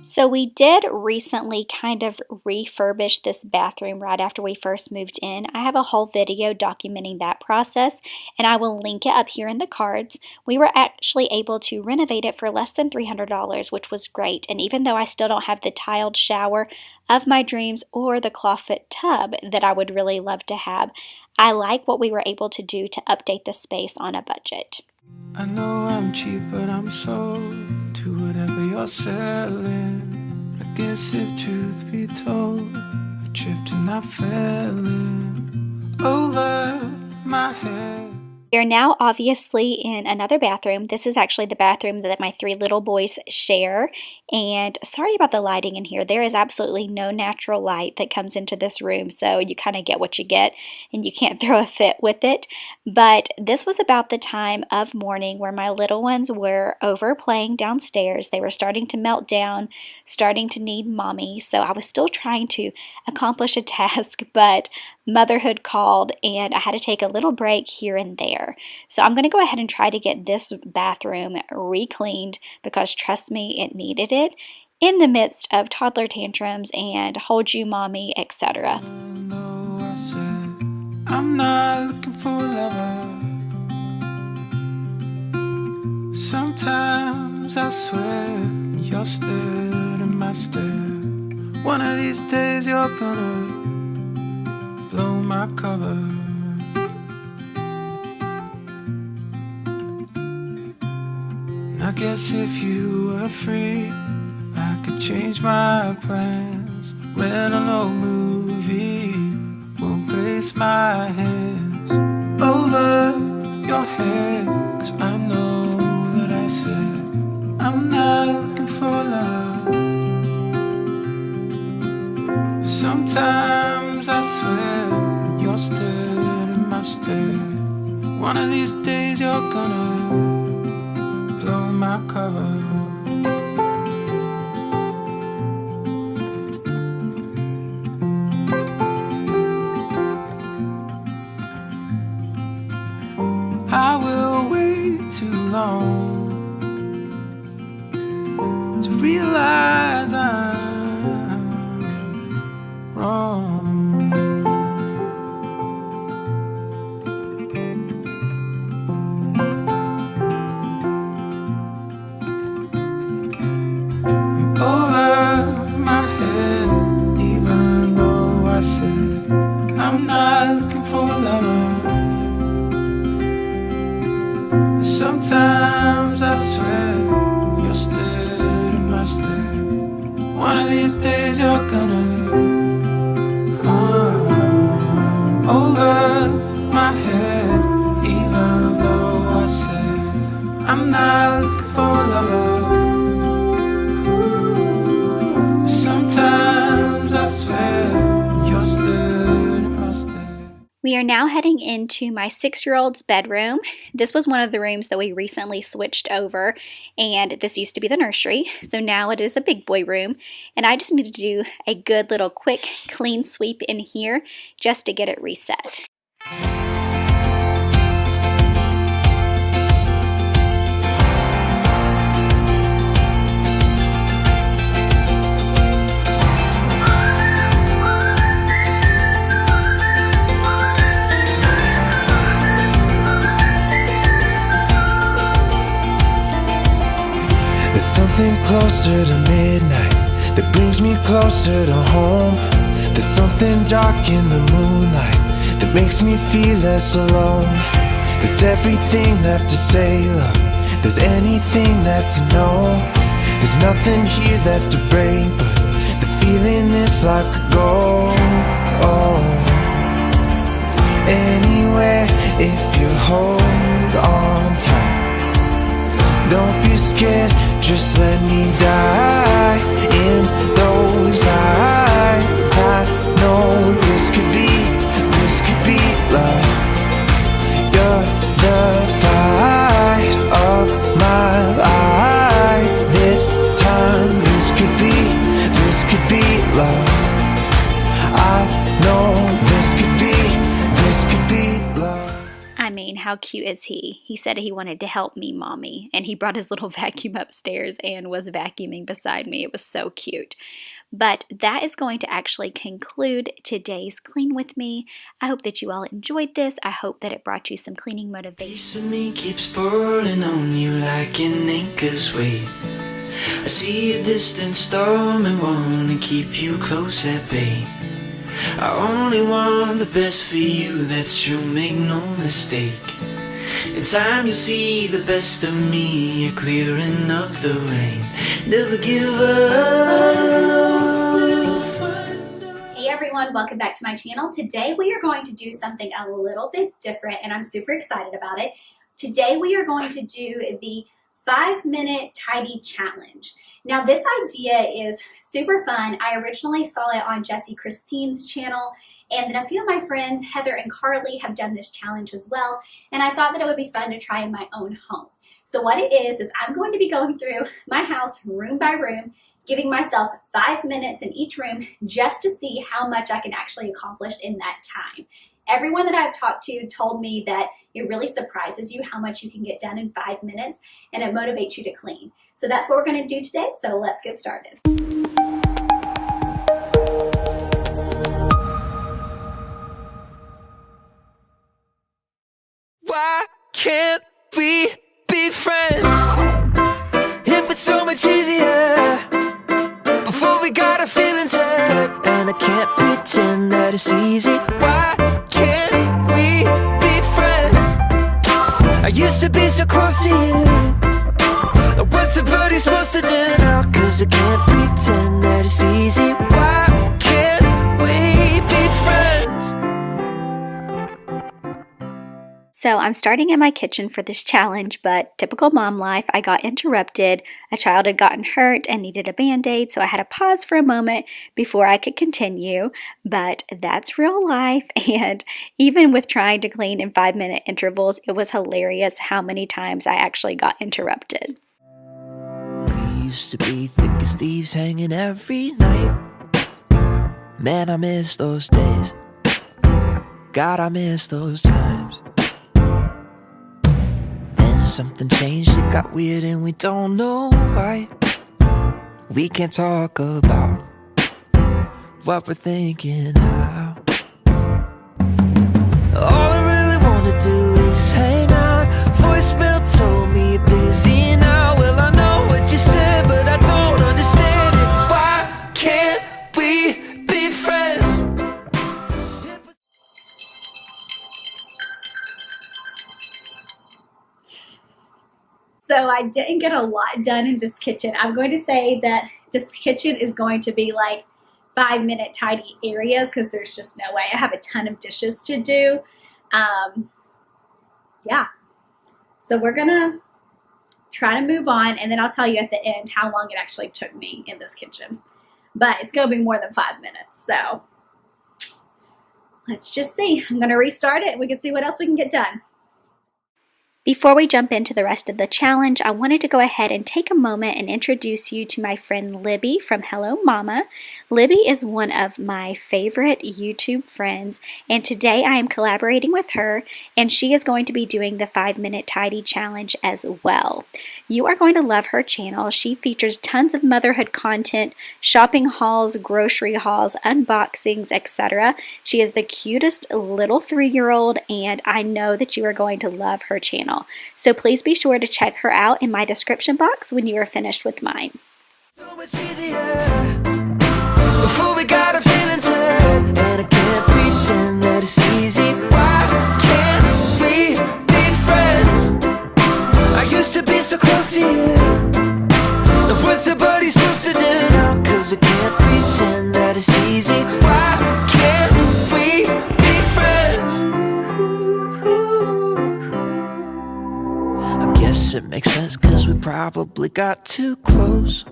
So we did recently kind of refurbish this bathroom right after we first moved in. I have a whole video documenting that process, and I will link it up here in the cards. We were actually able to renovate it for less than $300, which was great. And even though I still don't have the tiled shower of my dreams or the clawfoot tub that I would really love to have, I like what we were able to do to update the space on a budget. I know I'm cheap, but I'm sold to whatever you're selling. I guess if truth be told, I tripped and I fell in over my head. We are now obviously in another bathroom. This is actually the bathroom that my 3 little boys share. And sorry about the lighting in here. There is absolutely no natural light that comes into this room, so you kind of get what you get, and you can't throw a fit with it. But this was about the time of morning where my little ones were over playing downstairs. They were starting to melt down, starting to need mommy. So I was still trying to accomplish a task, but motherhood called, and I had to take a little break here and there. So I'm going to go ahead and try to get this bathroom re-cleaned, because trust me, it needed it in the midst of toddler tantrums and hold you mommy, etc. I said, I'm not looking for a lover. Sometimes I swear you're still in my stare. One of these days you're gonna blow my cover. I guess if you were free, I could change my plans. Rent an old movie, won't place my hands over your head. 'Cause I know that I said I'm not looking for love. Sometimes I swear you're still in my stare. One of these days you're gonna blow my cover. I will wait too long to realize I'm wrong. I'm not looking for love. Sometimes I swear you're still imposter. We are now heading into my 6-year-old's bedroom. This was one of the rooms that we recently switched over, and this used to be the nursery, so now it is a big boy room, and I just need to do a good little quick clean sweep in here just to get it reset. Something closer to midnight that brings me closer to home. There's something dark in the moonlight that makes me feel less alone. There's everything left to say, love. There's anything left to know. There's nothing here left to break, but the feeling this life could go. Oh, anywhere if you hold on tight. Don't be scared, just let me die in those eyes. I know this could be love. You're the fight of my life. This time, this could be love. I know this could be love. I mean, how cute is he? He said he wanted to help me, Mommy, and he brought his little vacuum upstairs and was vacuuming beside me. It was so cute. But that is going to actually conclude today's Clean With Me. I hope that you all enjoyed this. I hope that it brought you some cleaning motivation. Piece of me keeps pulling on you like an anchor's weight. I see a distant storm and wanna keep you close at bay. I only want the best for you, that's true, make no mistake. In time you'll see the best of me, a clearing of the rain. Never give up. Hey everyone, welcome back to my channel. Today we are going to do something a little bit different and I'm super excited about it. Today we are going to do the 5-minute tidy challenge. Now this idea is super fun. I originally saw it on Jessie Christine's channel, and then a few of my friends, Heather and Carly, have done this challenge as well, and I thought that it would be fun to try in my own home. So what it is I'm going to be going through my house room by room, giving myself 5 minutes in each room just to see how much I can actually accomplish in that time. Everyone that I've talked to told me that it really surprises you how much you can get done in 5 minutes, and it motivates you to clean. So that's what we're going to do today, so let's get started. Why can't we be friends? If it's so much easier before we got our feelings hurt, and I can't pretend that it's easy. Why can't we be friends? I used to be so close to you. What's somebody supposed to do now? 'Cause I can't pretend that it's easy. Why can't we be friends? So I'm starting in my kitchen for this challenge, but typical mom life, I got interrupted. A child had gotten hurt and needed a band-aid, so I had to pause for a moment before I could continue. But that's real life, and even with trying to clean in 5-minute intervals, it was hilarious how many times I actually got interrupted. We used to be thick as thieves, hanging every night. Man, I miss those days. God, I miss those times. Then something changed, it got weird and we don't know why. We can't talk about what we're thinking now. All I really wanna do is hang out. Voicemail told me you're busy now. Well, I know what you said, but I don't understand it. Why can't we be friends? So I didn't get a lot done in this kitchen. I'm going to say that this kitchen is going to be like 5-minute tidy areas because there's just no way. I have a ton of dishes to do. Yeah. So we're gonna try to move on, and then I'll tell you at the end how long it actually took me in this kitchen. But it's going to be more than 5 minutes, so let's just see. I'm going to restart it and we can see what else we can get done. Before we jump into the rest of the challenge, I wanted to go ahead and take a moment and introduce you to my friend Libby from Hello Mama. Libby is one of my favorite YouTube friends, and today I am collaborating with her, and she is going to be doing the 5-minute tidy challenge as well. You are going to love her channel. She features tons of motherhood content, shopping hauls, grocery hauls, unboxings, etc. She is the cutest little 3-year-old, and I know that you are going to love her channel. So please be sure to check her out in my description box when you are finished with mine. So much easier before we got our feelings hurt, and I can't pretend that it's easy. Why can't we be friends? I used to be so close to you. Now what's somebody supposed to do now? 'Cause I can't pretend that it's easy. Why can't we be friends? I guess it makes sense 'cause we probably got too close.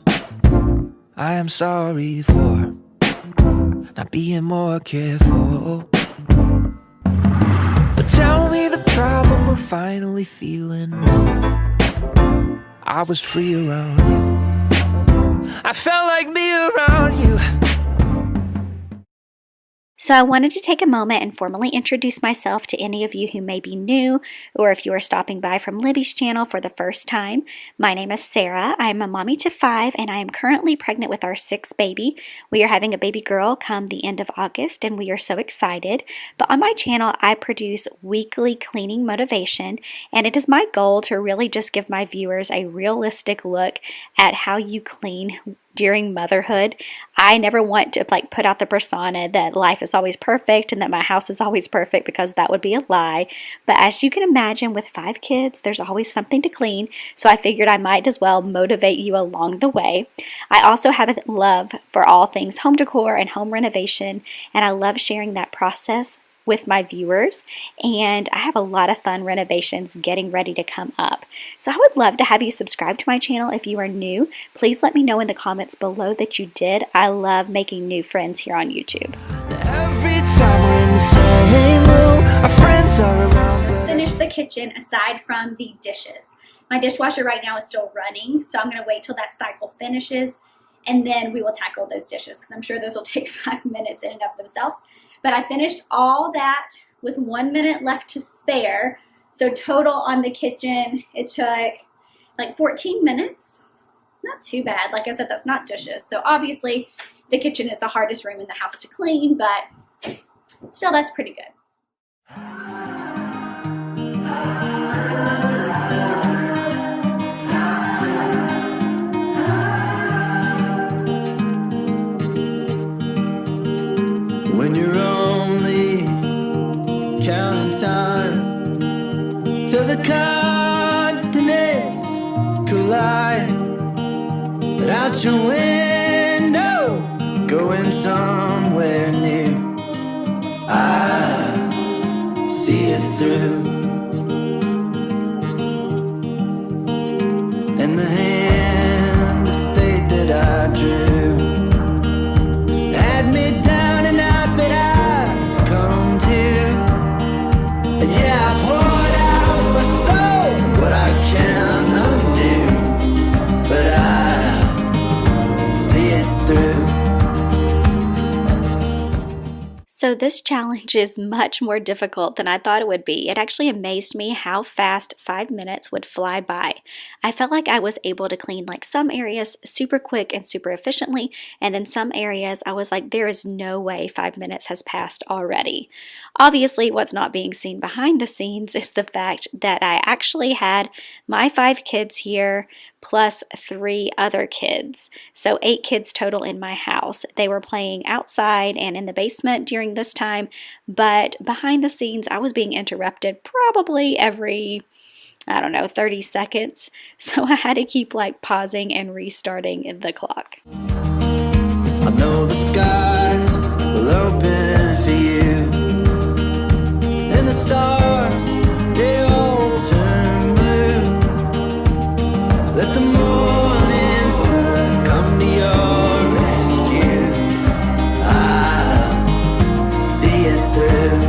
I am sorry for not being more careful. But tell me the problem we're finally feeling no. I was free around you. I felt like me around you. So I wanted to take a moment and formally introduce myself to any of you who may be new, or if you are stopping by from Libby's channel for the first time. My name is Sarah. I am a mommy to 5, and I am currently pregnant with our 6th baby. We are having a baby girl come the end of August, and we are so excited. But on my channel, I produce weekly cleaning motivation, and it is my goal to really just give my viewers a realistic look at how you clean during motherhood. I never want to put out the persona that life is always perfect and that my house is always perfect, because that would be a lie. But as you can imagine, with 5 kids, there's always something to clean, so I figured I might as well motivate you along the way. I also have a love for all things home decor and home renovation, and I love sharing that process with my viewers, and I have a lot of fun renovations getting ready to come up. So I would love to have you subscribe to my channel if you are new. Please let me know in the comments below that you did. I love making new friends here on YouTube. Every time we're in the same room, our friends are around. Let's finish the kitchen aside from the dishes. My dishwasher right now is still running, so I'm going to wait till that cycle finishes, and then we will tackle those dishes, because I'm sure those will take 5 minutes in and of themselves. But I finished all that with 1 minute left to spare. So total on the kitchen, it took like 14 minutes. Not too bad. Like I said, that's not dishes. So obviously the kitchen is the hardest room in the house to clean, but still that's pretty good. When you're only counting time till the continents collide, but out your window, going somewhere new, I see it through. And the hand of fate that I drew had me down and out, but I've come to. And yeah, I poured out my soul, what I can undo, but I see it through. So this challenge is much more difficult than I thought it would be. It actually amazed me how fast 5 minutes would fly by. I felt like I was able to clean like some areas super quick and super efficiently, and then some areas I was like, there is no way 5 minutes has passed already. Obviously, what's not being seen behind the scenes is the fact that I actually had my 5 kids here plus 3 other kids. So 8 kids total in my house. They were playing outside and in the basement during this time, but behind the scenes I was being interrupted probably every, I don't know, 30 seconds. So I had to keep like pausing and restarting the clock. I know the skies will open for you, and the stars, they all turn blue. Let the morning sun come to your rescue. I'll see it through.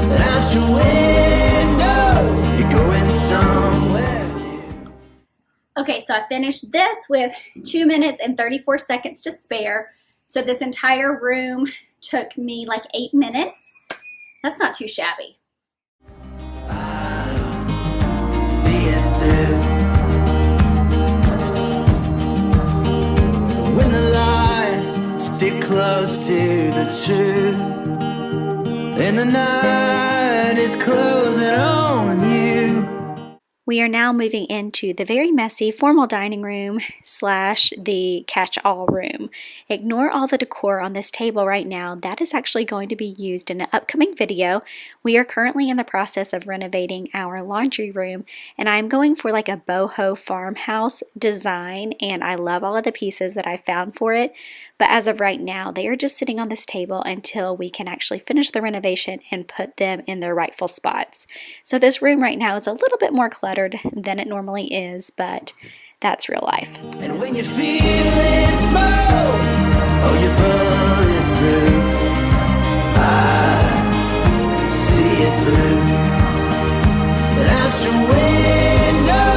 And out your window, you're going somewhere new. Okay, so I finished this with 2 minutes and 34 seconds to spare. So this entire room took me like 8 minutes. That's not too shabby. See it through. When the lies stick close to the truth, and the night is closing on you. We are now moving into the very messy formal dining room / the catch-all room. Ignore all the decor on this table right now. That is actually going to be used in an upcoming video. We are currently in the process of renovating our laundry room, and I'm going for like a boho farmhouse design, and I love all of the pieces that I found for it. But as of right now, they are just sitting on this table until we can actually finish the renovation and put them in their rightful spots. So this room right now is a little bit more cluttered than it normally is, but that's real life. And when you're feeling small, oh, you're bulletproof. I see it through. And out your window,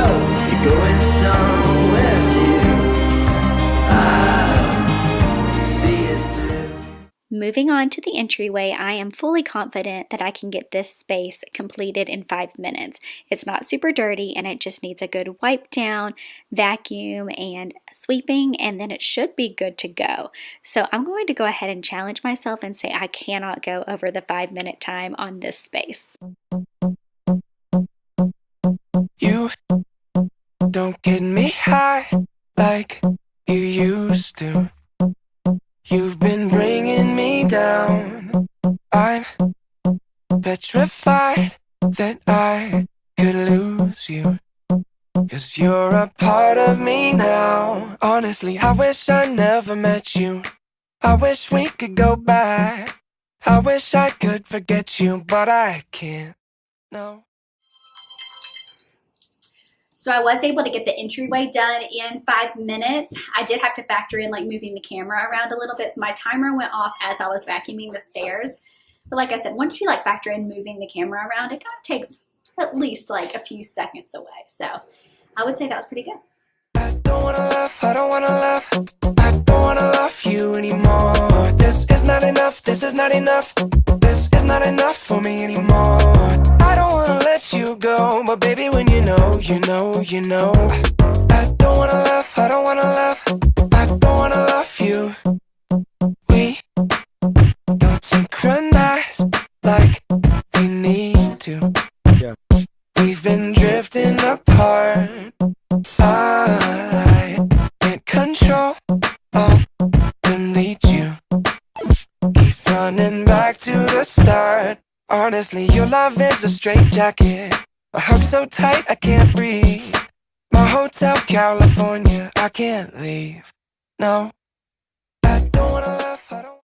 you're going somewhere new. I see it through. Moving on to the entryway, I am fully confident that I can get this space completed in 5 minutes. It's not super dirty and it just needs a good wipe down, vacuum, and sweeping, and then it should be good to go. So I'm going to go ahead and challenge myself and say I cannot go over the 5-minute time on this space. You don't get me high like you used to. You've been bringing me down. I'm petrified that I could lose you, 'cause you're a part of me now. Honestly, I wish I never met you. I wish we could go back. I wish I could forget you, but I can't. No. So I was able to get the entryway done in 5 minutes. I did have to factor in like moving the camera around a little bit, so my timer went off as I was vacuuming the stairs. But like I said, once you like factor in moving the camera around, it kind of takes at least like a few seconds away. So I would say that was pretty good. I don't wanna laugh, I don't wanna laugh. I don't wanna love you anymore. This is not enough, this is not enough. This is not enough for me anymore. I don't wanna let you go, but baby, when you know, you know, you know. I don't wanna laugh, I don't wanna laugh. I don't wanna love you. We don't synchronize like we need to. Yeah. We've been drifting apart. I can't control, I'll delete you. Keep running back to the start. Honestly, your love is a straitjacket. A hug so tight I can't breathe. My hotel, California, I can't leave. No, I don't wanna laugh, I don't.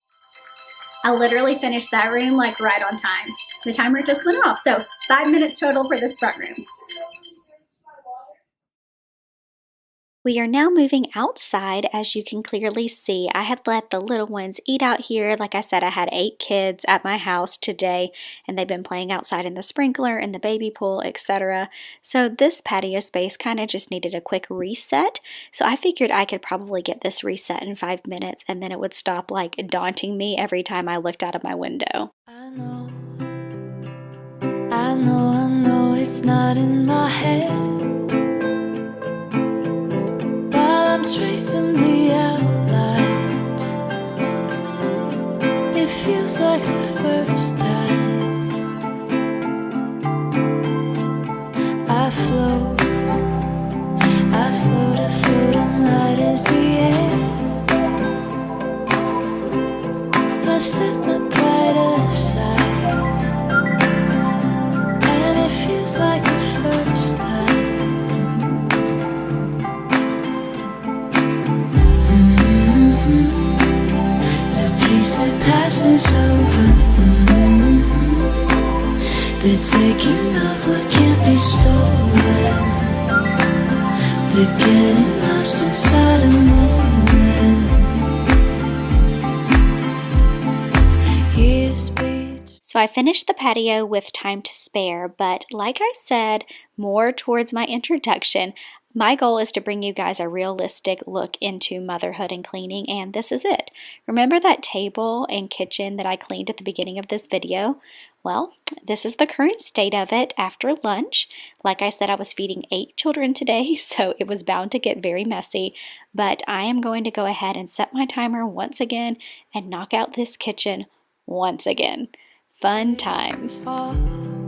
I literally finished that room like right on time. The timer just went off, so 5 minutes total for this front room. We are now moving outside. As you can clearly see, I had let the little ones eat out here. Like I said, I had 8 kids at my house today, and they've been playing outside in the sprinkler, in the baby pool, etc. So this patio space kind of just needed a quick reset. So I figured I could probably get this reset in 5 minutes, and then it would stop like daunting me every time I looked out of my window. I know it's not in my head. I'm tracing the outlines. It feels like the first time. I float, and light is the air. I've set my pride aside, and it feels like the first time. It passes over. The taking of what can't be stolen. We're getting lost inside a moment. Years beat. So I finished the patio with time to spare, but like I said, more towards my introduction, my goal is to bring you guys a realistic look into motherhood and cleaning, and this is it. Remember that table and kitchen that I cleaned at the beginning of this video? Well, this is the current state of it after lunch. Like I said, I was feeding 8 children today, so it was bound to get very messy, but I am going to go ahead and set my timer once again and knock out this kitchen once again. Fun times. Walk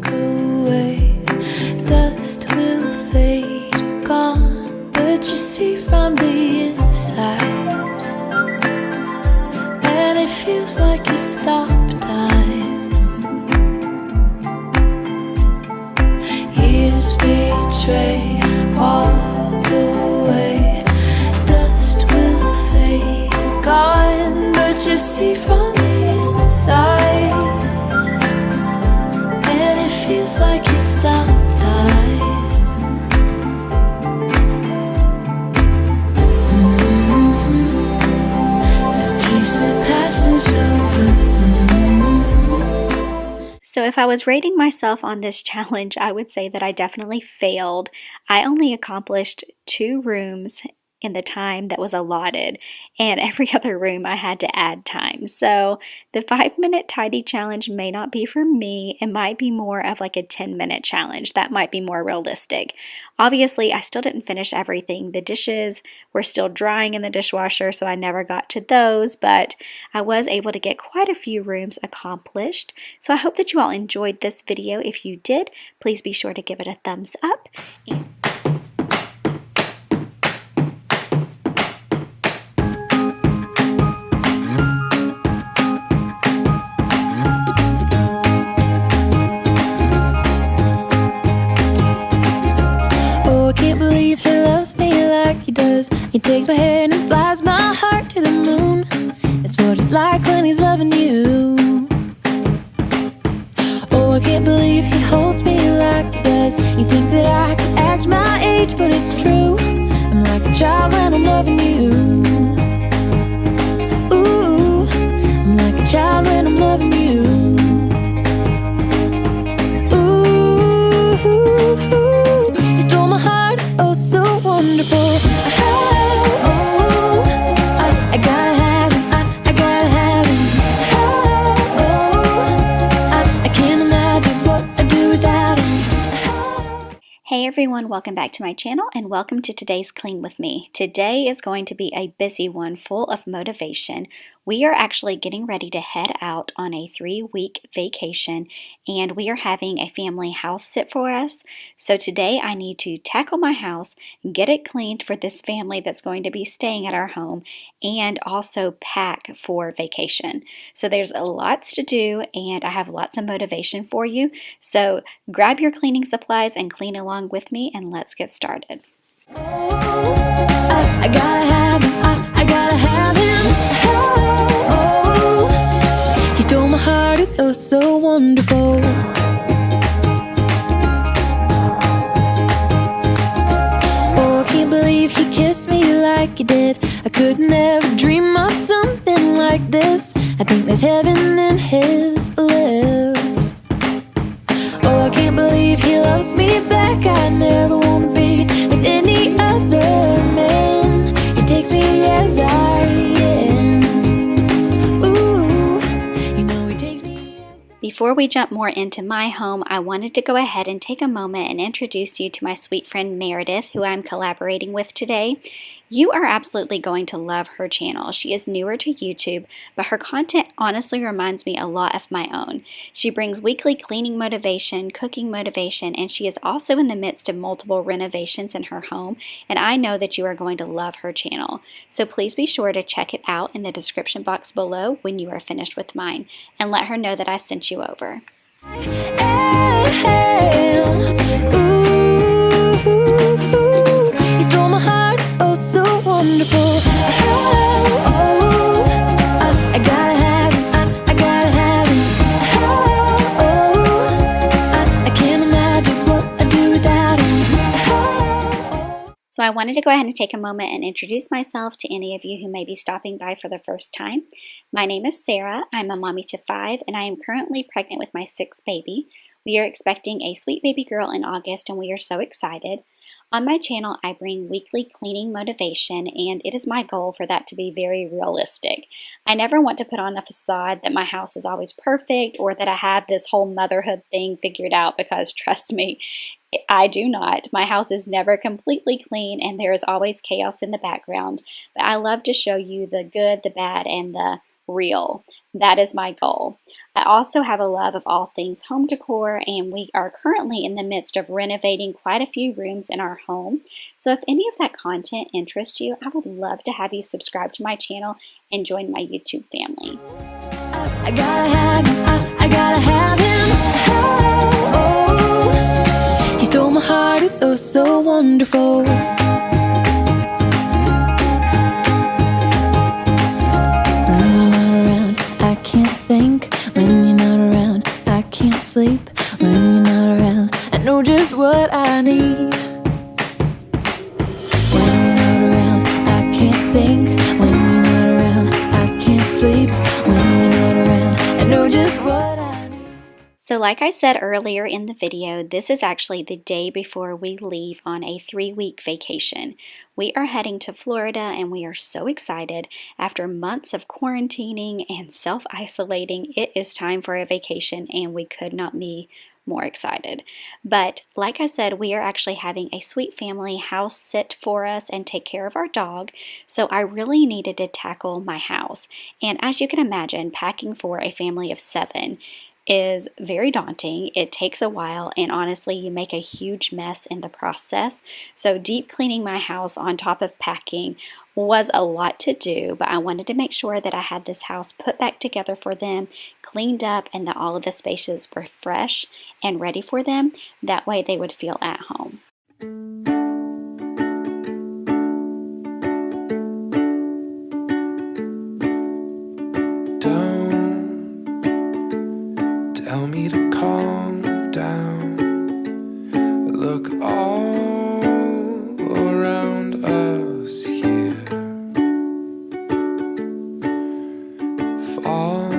away, dust will fade, gone, but you see from the inside, and it feels like you stop time. Years betray, walk away, dust will fade, gone, but you see from the inside, and it feels like you stop time. The peace that passes over. So if I was rating myself on this challenge, I would say that I definitely failed. I only accomplished 2 rooms in the time that was allotted, and every other room I had to add time. So the 5-minute tidy challenge may not be for me. It might be more of like a 10-minute challenge. That might be more realistic. Obviously, I still didn't finish everything. The dishes were still drying in the dishwasher, so I never got to those, but I was able to get quite a few rooms accomplished. So I hope that you all enjoyed this video. If you did, please be sure to give it a thumbs up. He takes my hand and flies my heart to the moon. That's what it's like when he's loving you. Oh, I can't believe he holds me like he does. You think that I could act my age, but it's true. I'm like a child when I'm loving you. Ooh, I'm like a child when I'm loving you. Ooh, you stole my heart, it's oh so wonderful. Hey everyone, welcome back to my channel and welcome to today's Clean With Me. Today is going to be a busy one full of motivation. We are actually getting ready to head out on a 3-week vacation and we are having a family house sit for us. So today I need to tackle my house, get it cleaned for this family that's going to be staying at our home, and also pack for vacation. So there's lots to do and I have lots of motivation for you. So grab your cleaning supplies and clean along with me and let's get started. I gotta have him, I gotta have him. Oh, he stole my heart, it's oh so wonderful. Oh, I can't believe he kissed me like he did. I could never dream of something like this. I think there's heaven in his lips. Oh, I can't believe he loves me back. I never wanna be with any other man. He takes me as I am. Ooh, you know he takes me as I am. Before we jump more into my home, I wanted to go ahead and take a moment and introduce you to my sweet friend Meredith, who I'm collaborating with today. You are absolutely going to love her channel. She is newer to YouTube, but her content honestly reminds me a lot of my own. She brings weekly cleaning motivation, cooking motivation, and she is also in the midst of multiple renovations in her home, and I know that you are going to love her channel. So please be sure to check it out in the description box below when you are finished with mine, and let her know that I sent you over. Ooh, you stole my heart, it's oh so wonderful. I gotta have him, I gotta have him. I can't imagine what I'd do without him. So So I wanted to go ahead and take a moment and introduce myself to any of you who may be stopping by for the first time. My name is Sarah. I'm a mommy to 5, and I am currently pregnant with my 6th baby. We are expecting a sweet baby girl in August, and we are so excited. On my channel, I bring weekly cleaning motivation, and it is my goal for that to be very realistic. I never want to put on a facade that my house is always perfect or that I have this whole motherhood thing figured out, because trust me, I do not. My house is never completely clean, and there is always chaos in the background. But I love to show you the good, the bad, and the real. That is my goal. I also have a love of all things home decor, and we are currently in the midst of renovating quite a few rooms in our home. So if any of that content interests you, I would love to have you subscribe to my channel and join my YouTube family. I gotta have him, I gotta have him. Oh, he stole my heart, it's oh so wonderful. When you're not around, I can't think. When you're not around, I can't sleep. When you're not around, I know just what I need. When you're not around, I can't think. When you're not around, I can't sleep. When you're not around, I know just what I need. So like I said earlier in the video, this is actually the day before we leave on a 3-week vacation. We are heading to Florida, and we are so excited. After months of quarantining and self-isolating, it is time for a vacation, and we could not be more excited. But like I said, we are actually having a sweet family house sit for us and take care of our dog. So I really needed to tackle my house. And as you can imagine, packing for a family of 7 is very daunting. It takes a while, and honestly, you make a huge mess in the process. So deep cleaning my house on top of packing was a lot to do, but I wanted to make sure that I had this house put back together for them, cleaned up, and that all of the spaces were fresh and ready for them. That way they would feel at home. Tell me to calm down. Look all around us here. Fall.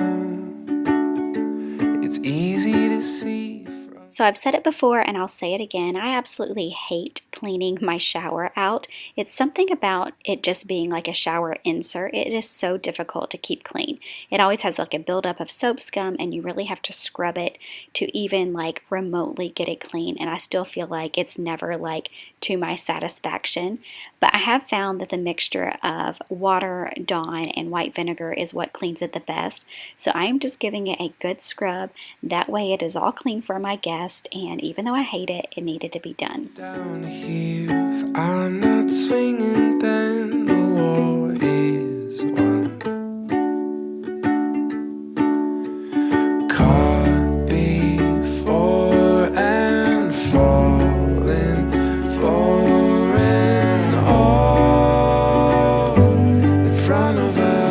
It's easy to see. So I've said it before, and I'll say it again. I absolutely hate cleaning my shower out. It's something about it just being like a shower insert. It is so difficult to keep clean. It always has like a buildup of soap scum, and you really have to scrub it to even like remotely get it clean. And I still feel like it's never like to my satisfaction. But I have found that the mixture of water, Dawn, and white vinegar is what cleans it the best. So I am just giving it a good scrub. That way it is all clean for my guest. And even though I hate it, it needed to be done. Down here, if I'm not swinging, then the war is won. Caught before and falling for and all in front of us.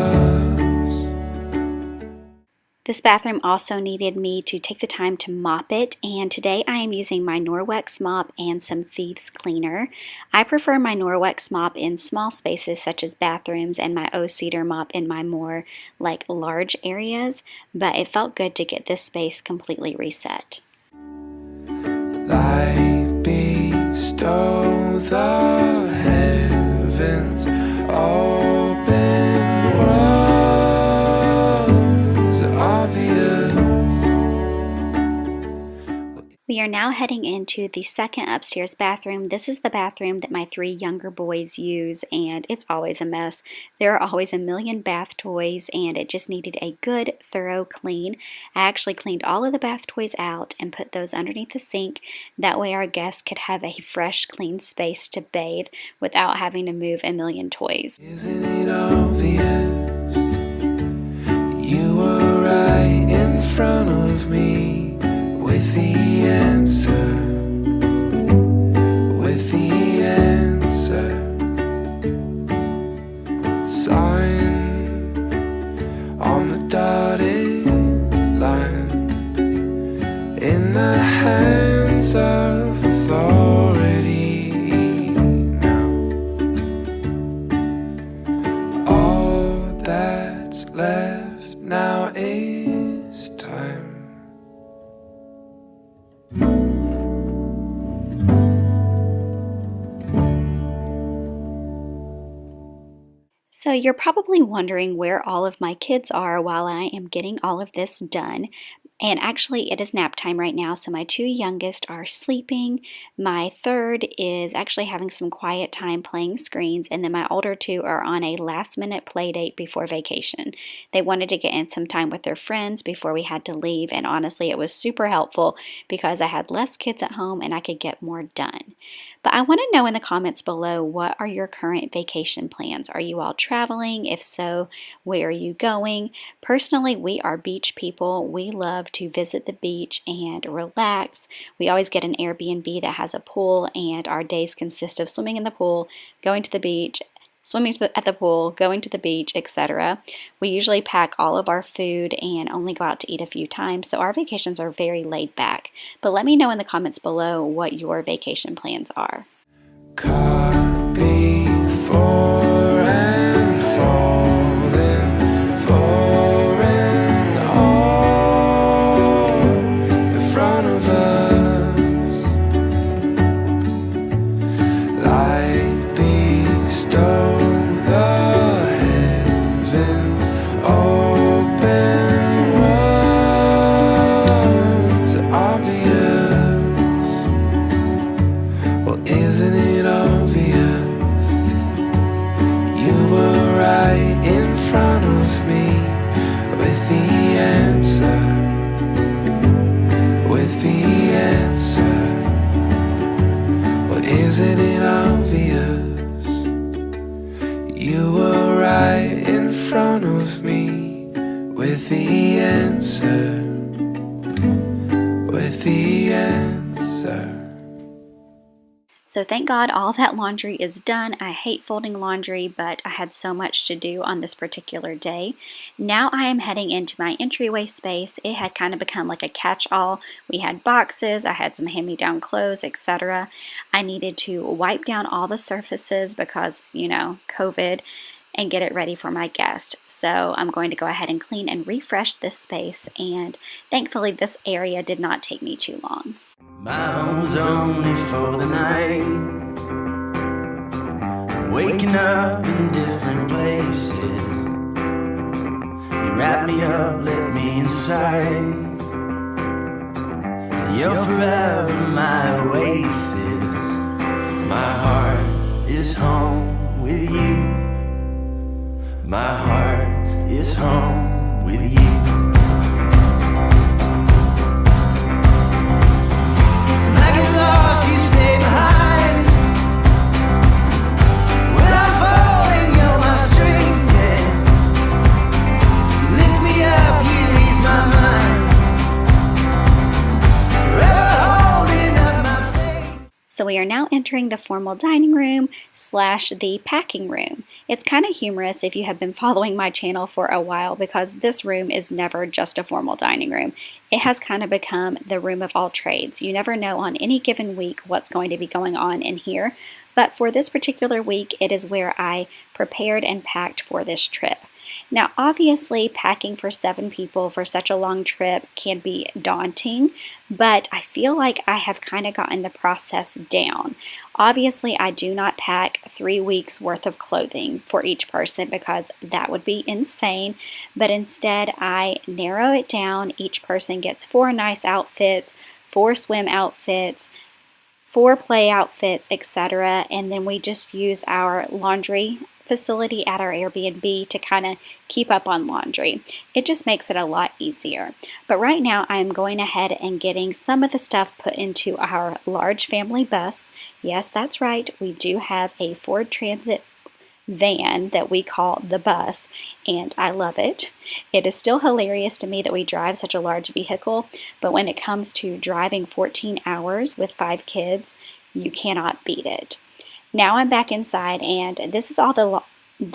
This bathroom also needed me to take the time to mop it, and today I am using my Norwex mop and some Thieves cleaner. I prefer my Norwex mop in small spaces such as bathrooms, and my O-Cedar mop in my more like large areas, but it felt good to get this space completely reset. Light bestow the heavens, open was obvious. We are now heading into the second upstairs bathroom. This is the bathroom that my 3 younger boys use, and it's always a mess. There are always a million bath toys, and it just needed a good, thorough clean. I actually cleaned all of the bath toys out and put those underneath the sink. That way our guests could have a fresh, clean space to bathe without having to move a million toys. Isn't it obvious? You were right in front of me with the answer. With the answer. Sign on the dotted line in the hands of authority now. So, you're probably wondering where all of my kids are while I am getting all of this done. And actually, it is nap time right now, so my two youngest are sleeping. My third is actually having some quiet time playing screens, and then my older two are on a last minute play date before vacation. They wanted to get in some time with their friends before we had to leave, and honestly, it was super helpful because I had less kids at home and I could get more done. But I want to know in the comments below, what are your current vacation plans? Are you all traveling? If so, where are you going? Personally, we are beach people. We love to visit the beach and relax. We always get an Airbnb that has a pool, and our days consist of swimming in the pool, going to the beach, swimming at the pool, going to the beach, etc. We usually pack all of our food and only go out to eat a few times, so our vacations are very laid back. But let me know in the comments below what your vacation plans are. Caught before and falling for and all in front of us, light bestow the heavens open was obvious. Well, isn't it obvious? You were right in front of me with the answer, with the answer. Well, isn't it obvious? You were right in front of me with the answer, with the answer. So thank God all that laundry is done. I hate folding laundry, but I had so much to do on this particular day. Now I am heading into my entryway space. It had kind of become like a catch-all. We had boxes, I had some hand-me-down clothes, etc. I needed to wipe down all the surfaces because, you know, COVID, and get it ready for my guest. So I'm going to go ahead and clean and refresh this space, and thankfully this area did not take me too long. My home's only for the night, waking up in different places. You wrap me up, let me inside. You're forever my oasis. My heart is home with you. My heart is home with you. You stay behind. When I'm falling, you're my strength, yeah. Lift me up, you ease my mind. Forever holding up my faith. So we are now entering the formal dining room / the packing room. It's kind of humorous if you have been following my channel for a while, because this room is never just a formal dining room. It has kind of become the room of all trades. You never know on any given week what's going to be going on in here, but for this particular week, it is where I prepared and packed for this trip. Now, obviously, packing for 7 people for such a long trip can be daunting, but I feel like I have kind of gotten the process down. Obviously, I do not pack 3 weeks worth of clothing for each person because that would be insane, but instead I narrow it down. Each person gets 4 nice outfits, 4 swim outfits, 4 play outfits, etc. And then we just use our laundry facility at our Airbnb to kind of keep up on laundry. It just makes it a lot easier. But right now I'm going ahead and getting some of the stuff put into our large family bus. Yes, that's right. We do have a Ford Transit van that we call the bus, and I love it. It is still hilarious to me that we drive such a large vehicle, but when it comes to driving 14 hours with 5 kids, you cannot beat it. Now I'm back inside, and this is all the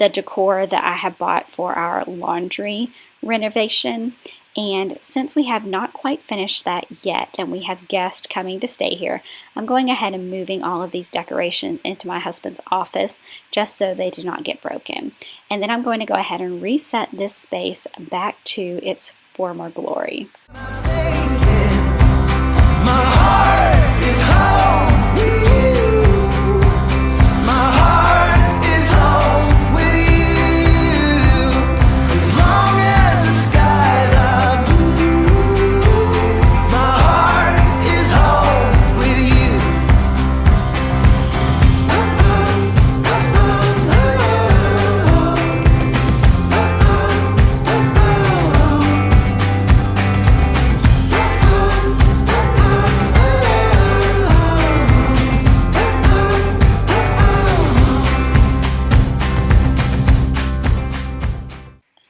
decor that I have bought for our laundry renovation. And since we have not quite finished that yet, and we have guests coming to stay here, I'm going ahead and moving all of these decorations into my husband's office just so they do not get broken. And then I'm going to go ahead and reset this space back to its former glory. My heart is home with you. My heart is home with you.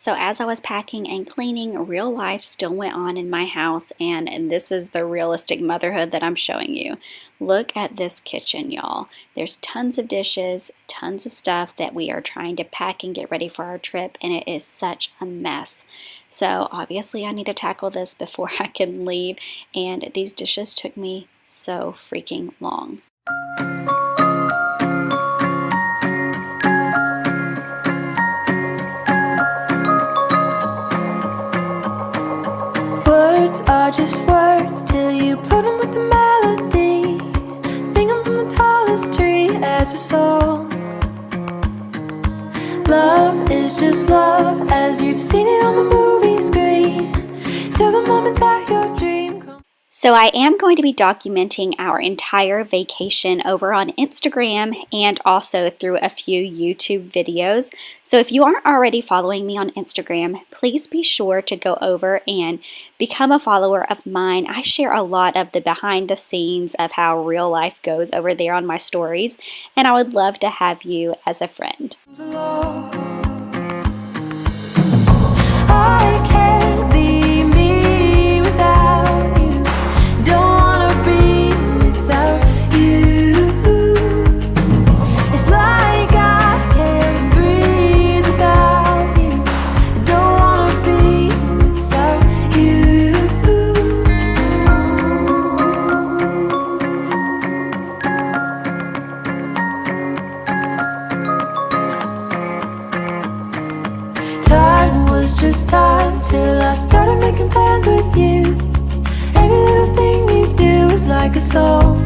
So as I was packing and cleaning, real life still went on in my house, and this is the realistic motherhood that I'm showing you. Look at this kitchen, y'all. There's tons of dishes, tons of stuff that we are trying to pack and get ready for our trip, and it is such a mess. So obviously I need to tackle this before I can leave, and these dishes took me so freaking long. Words are just words till you put them with a melody. Sing them from the tallest tree as a song. Love is just love as you've seen it on the movie screen, till the moment that your dream comes. So I am going to be documenting our entire vacation over on Instagram and also through a few YouTube videos. So if you aren't already following me on Instagram, please be sure to go over and become a follower of mine. I share a lot of the behind the scenes of how real life goes over there on my stories, and I would love to have you as a friend. I can't be me without you. Don't wanna be without you. It's like I can't breathe without you. Don't wanna be without you. Time was just time till I started making plans with you. Every little thing you do is like a song.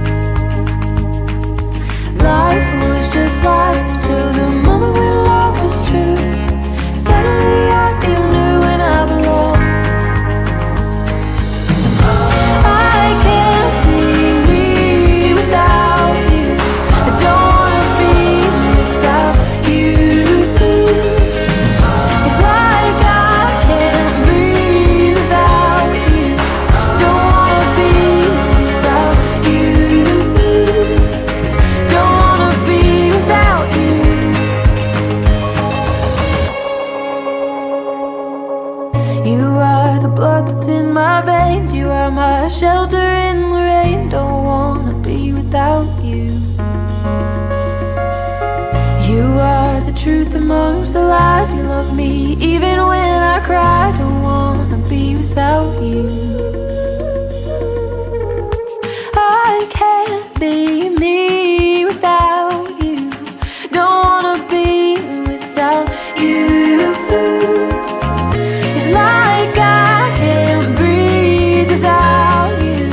Life was just life till the moment when love was true. Suddenly I feel new and I belong. I can't be me without you. I don't wanna be without you. It's like I can't breathe without you. Don't wanna be without you. Don't wanna be without you. You are the blood that's in my veins. You are my shelter in the rain. Don't wanna be without you. You are the truth amongst the lies. You love me even when I cry. Don't wanna be without you. I can't be me without you. Don't wanna be without you. It's like I can't breathe without you.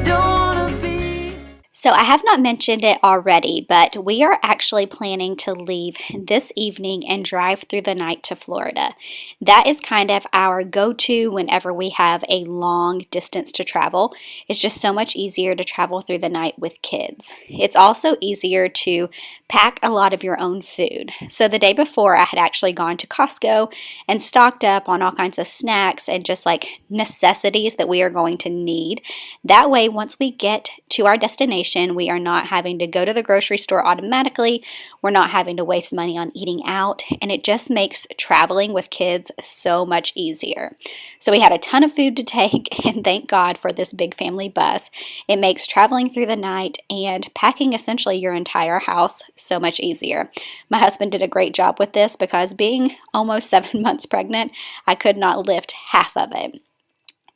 Don't wanna be. So I have not mentioned it already, but we are actually planning to leave this evening and drive through the night to Florida. That is kind of our go-to whenever we have a long distance to travel. It's just so much easier to travel through the night with kids. It's also easier to pack a lot of your own food. So the day before, I had actually gone to Costco and stocked up on all kinds of snacks and just like necessities that we are going to need. That way, once we get to our destination, we are not having to go to the grocery store automatically. We're not having to waste money on eating out, and it just makes traveling with kids so much easier. So we had a ton of food to take, and thank God for this big family bus. It makes traveling through the night and packing essentially your entire house so much easier. My husband did a great job with this because being almost 7 months pregnant, I could not lift half of it.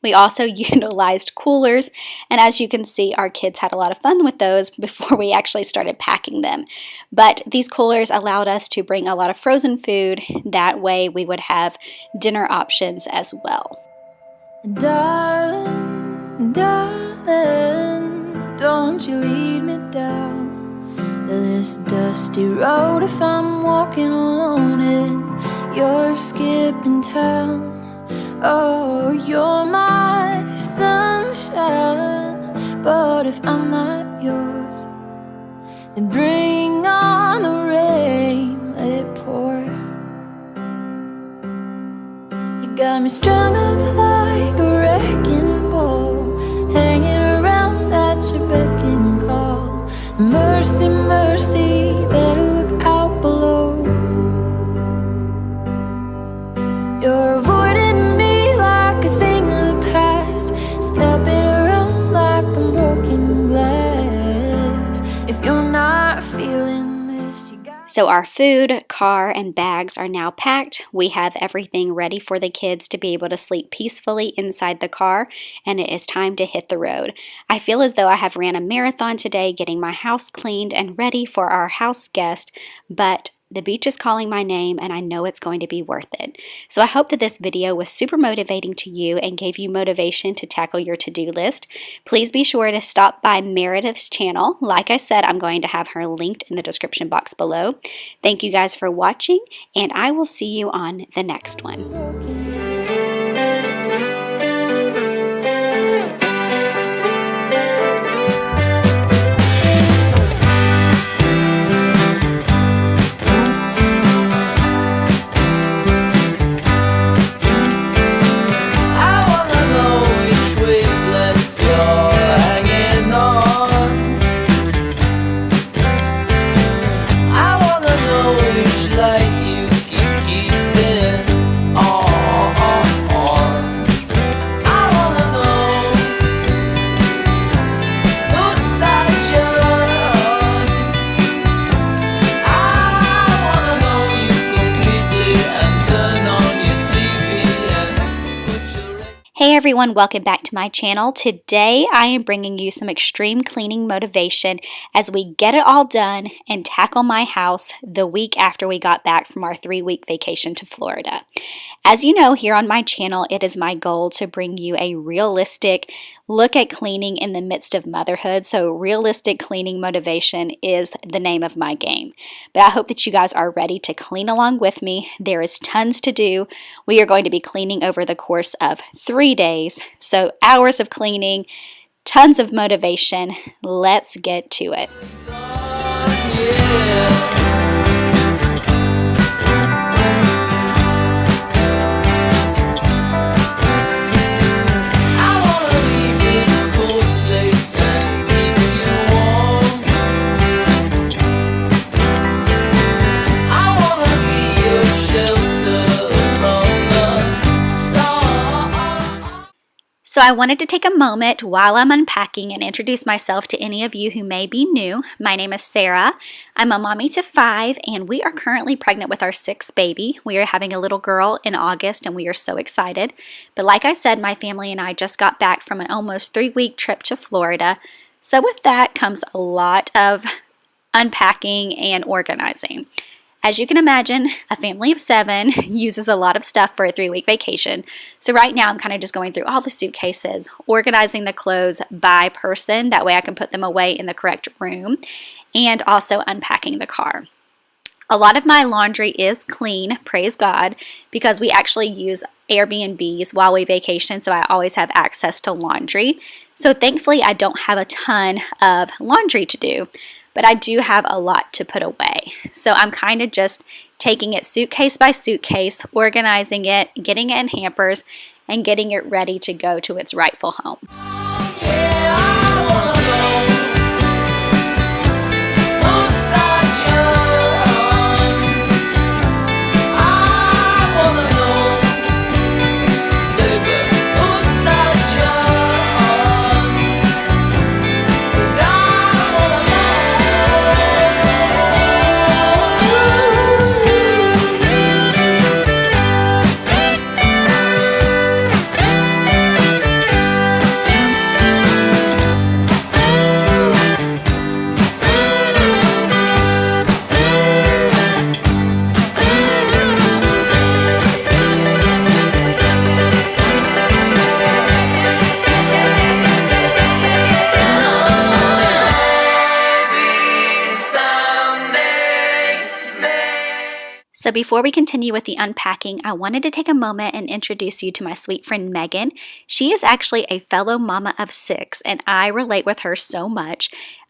We also utilized coolers, and as you can see, our kids had a lot of fun with those before we actually started packing them. But these coolers allowed us to bring a lot of frozen food. That way we would have dinner options as well. Darling, darling, don't you lead me down this dusty road if I'm walking alone and you're skipping town. Oh, you're my sunshine, but if I'm not yours, then bring on the rain, let it pour. You got me strung up like a wrecking ball, hanging around at your beck and call. Mercy, mercy, better look out below. You're So our food, car, and bags are now packed. We have everything ready for the kids to be able to sleep peacefully inside the car, and it is time to hit the road. I feel as though I have ran a marathon today getting my house cleaned and ready for our house guest, but the beach is calling my name and I know it's going to be worth it. So I hope that this video was super motivating to you and gave you motivation to tackle your to-do list. Please be sure to stop by Meredith's channel. Like I said, I'm going to have her linked in the description box below. Thank you guys for watching, and I will see you on the next one. I wanna know which wavelengths you're hanging on. I wanna know which light you keeping on. I wanna know whose side you're on. I wanna know you completely and turn on your TV and put your Hey everyone, welcome back to my channel. Today I am bringing you some extreme cleaning motivation as we get it all done and tackle my house the week after we got back from our 3-week vacation to Florida. As you know, here on my channel, it is my goal to bring you a realistic look at cleaning in the midst of motherhood. So realistic cleaning motivation is the name of my game. But I hope that you guys are ready to clean along with me. There is tons to do. We are going to be cleaning over the course of 3 days. So hours of cleaning, tons of motivation. Let's get to it. I wanna leave this cold place and keep you warm. I wanna be your shelter from the storm. So I wanted to take a moment while I'm unpacking and introduce myself to any of you who may be new. My name is Sarah. I'm a mommy to 5, and we are currently pregnant with our 6th baby. We are having a little girl in August, and we are so excited. But like I said, my family and I just got back from an almost 3-week trip to Florida. So with that comes a lot of unpacking and organizing. As you can imagine, a family of 7 uses a lot of stuff for a 3-week vacation. So right now I'm kind of just going through all the suitcases, organizing the clothes by person. That way I can put them away in the correct room, and also unpacking the car. A lot of my laundry is clean, praise God, because we actually use Airbnbs while we vacation, so I always have access to laundry. So thankfully I don't have a ton of laundry to do, but I do have a lot to put away. So I'm kind of just taking it suitcase by suitcase, organizing it, getting it in hampers, and getting it ready to go to its rightful home. Yeah, I wanna know whose side you're on. I wanna know, baby, whose side you're on. 'Cause I wanna know. So before we continue with the unpacking, I wanted to take a moment and introduce you to my sweet friend Megan. She is actually a fellow mama of 6, and I relate with her so much.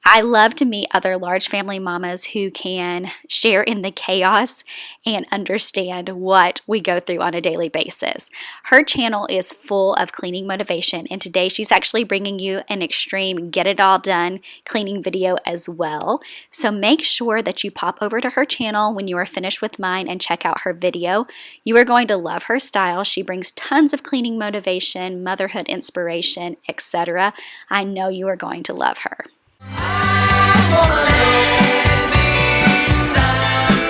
I love to meet other large family mamas who can share in the chaos and understand what we go through on a daily basis. Her channel is full of cleaning motivation, and today she's actually bringing you an extreme get it all done cleaning video as well. So make sure that you pop over to her channel when you are finished with mine and check out her video. You are going to love her style. She brings tons of cleaning motivation, motherhood inspiration, etc. I know you are going to love her. I wanna know, maybe someday.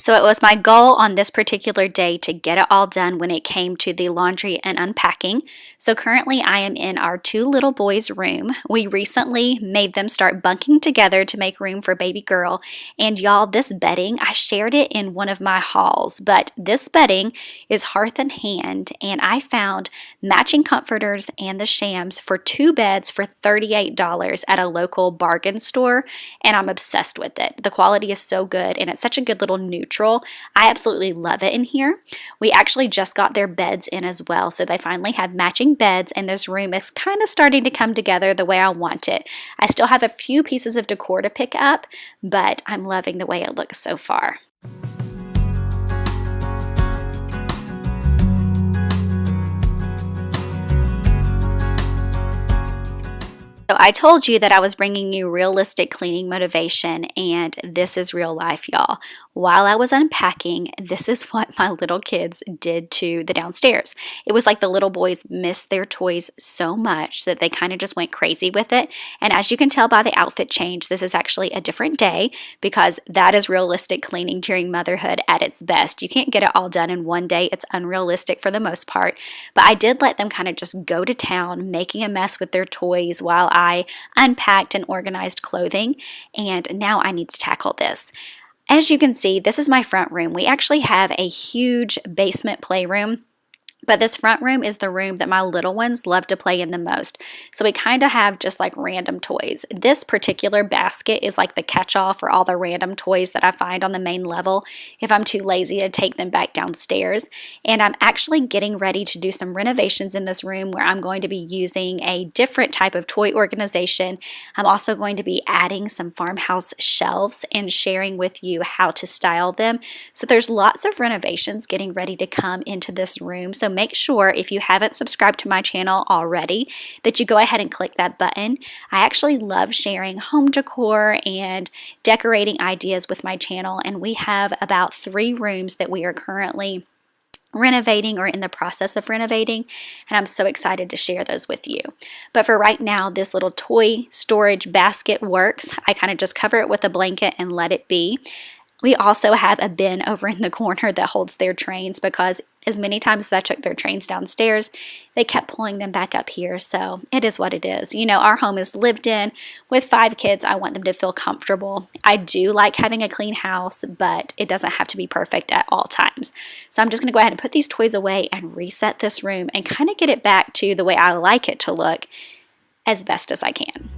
So it was my goal on this particular day to get it all done when it came to the laundry and unpacking. So currently I am in our 2 little boys' room. We recently made them start bunking together to make room for baby girl. And y'all, this bedding, I shared it in one of my hauls, but this bedding is Hearth and Hand, and I found matching comforters and the shams for 2 beds for $38 at a local bargain store, and I'm obsessed with it. The quality is so good, and it's such a good little neutral. I absolutely love it in here. We actually just got their beds in as well, so they finally have matching beds, and this room is kind of starting to come together the way I want it. I still have a few pieces of decor to pick up, but I'm loving the way it looks so far. So I told you that I was bringing you realistic cleaning motivation, and this is real life, y'all. While I was unpacking, this is what my little kids did to the downstairs. It was like the little boys missed their toys so much that they kind of just went crazy with it. And as you can tell by the outfit change, this is actually a different day because that is realistic cleaning during motherhood at its best. You can't get it all done in one day. It's unrealistic for the most part. But I did let them kind of just go to town, making a mess with their toys while I unpacked and organized clothing. And now I need to tackle this. As you can see, this is my front room. We actually have a huge basement playroom, but this front room is the room that my little ones love to play in the most. So we kind of have just like random toys. This particular basket is like the catch-all for all the random toys that I find on the main level if I'm too lazy to take them back downstairs. And I'm actually getting ready to do some renovations in this room where I'm going to be using a different type of toy organization. I'm also going to be adding some farmhouse shelves and sharing with you how to style them. So there's lots of renovations getting ready to come into this room. So make sure, if you haven't subscribed to my channel already, that you go ahead and click that button. I actually love sharing home decor and decorating ideas with my channel, and we have about 3 rooms that we are currently renovating or in the process of renovating, and I'm so excited to share those with you. But for right now, this little toy storage basket works. I kind of just cover it with a blanket and let it be. We also have a bin over in the corner that holds their trains because as many times as I took their trains downstairs, they kept pulling them back up here. So it is what it is. You know, our home is lived in with 5 kids. I want them to feel comfortable. I do like having a clean house, but it doesn't have to be perfect at all times. So I'm just going to go ahead and put these toys away and reset this room and kind of get it back to the way I like it to look as best as I can.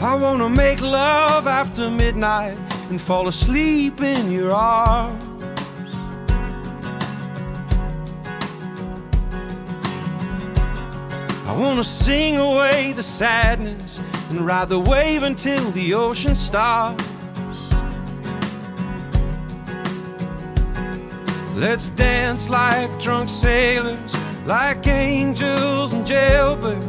I wanna make love after midnight and fall asleep in your arms. I wanna sing away the sadness and ride the wave until the ocean stops. Let's dance like drunk sailors, like angels and jailbirds.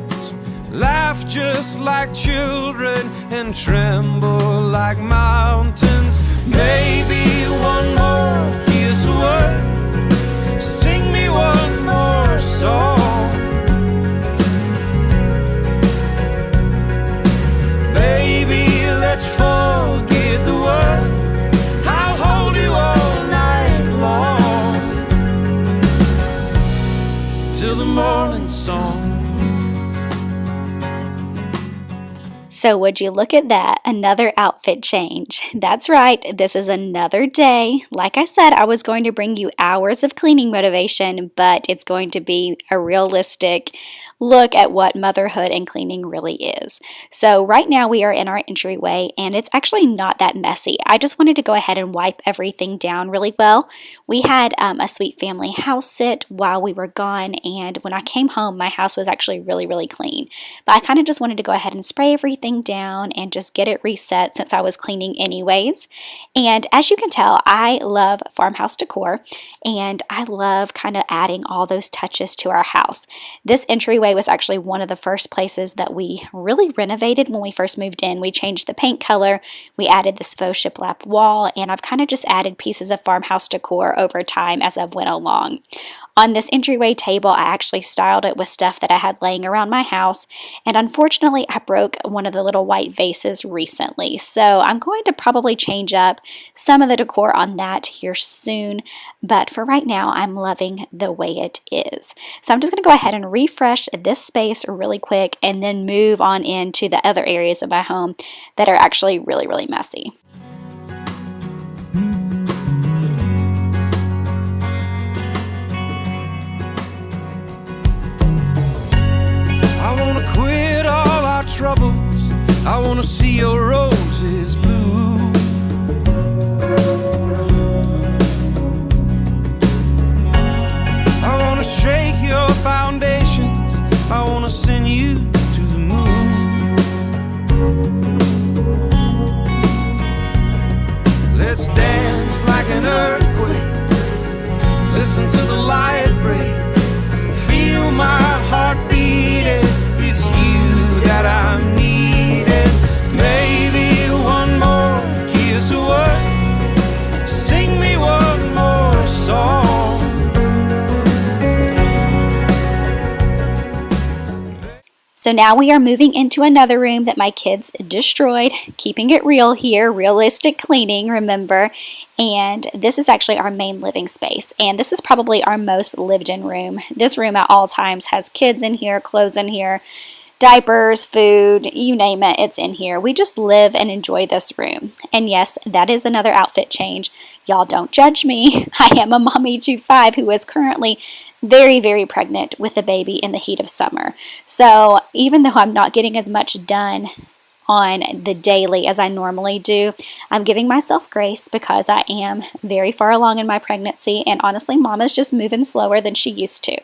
Laugh just like children and tremble like mountains. Maybe one more kiss a word, sing me one more song. Baby, let's forget the world. I'll hold you all night long till the morning song. So would you look at that, another outfit change. That's right, this is another day. Like I said, I was going to bring you hours of cleaning motivation, but it's going to be a realistic look at what motherhood and cleaning really is. So right now we are in our entryway and it's actually not that messy. I just wanted to go ahead and wipe everything down really well. We had a sweet family house sit while we were gone, and when I came home my house was actually really clean. But I kind of just wanted to go ahead and spray everything down and just get it reset since I was cleaning anyways. And as you can tell, I love farmhouse decor and I love kind of adding all those touches to our house. This entryway was actually one of the first places that we really renovated when we first moved in. We changed the paint color, we added this faux shiplap wall, and I've kind of just added pieces of farmhouse decor over time as I've went along. On this entryway table, I actually styled it with stuff that I had laying around my house, and unfortunately I broke one of the little white vases recently, so I'm going to probably change up some of the decor on that here soon, but for right now I'm loving the way it is. So I'm just going to go ahead and refresh this space really quick and then move on into the other areas of my home that are actually really messy. I wanna quit all our troubles. I wanna see your roses blue. I wanna shake your foundations. I wanna send you to the moon. Let's dance like an earthquake. Listen to the light break. Feel my heart beating. It's you that I'm needing. Maybe one more kiss away. Sing me one more song. So now we are moving into another room that my kids destroyed, keeping it real here, realistic cleaning, remember. And this is actually our main living space. And this is probably our most lived in room. This room at all times has kids in here, clothes in here, diapers, food, you name it, it's in here. We just live and enjoy this room. And yes, that is another outfit change. Y'all don't judge me. I am a mommy to 5 who is currently very pregnant with a baby in the heat of summer. So even though I'm not getting as much done on the daily as I normally do, I'm giving myself grace because I am very far along in my pregnancy, and honestly, Mama's just moving slower than she used to.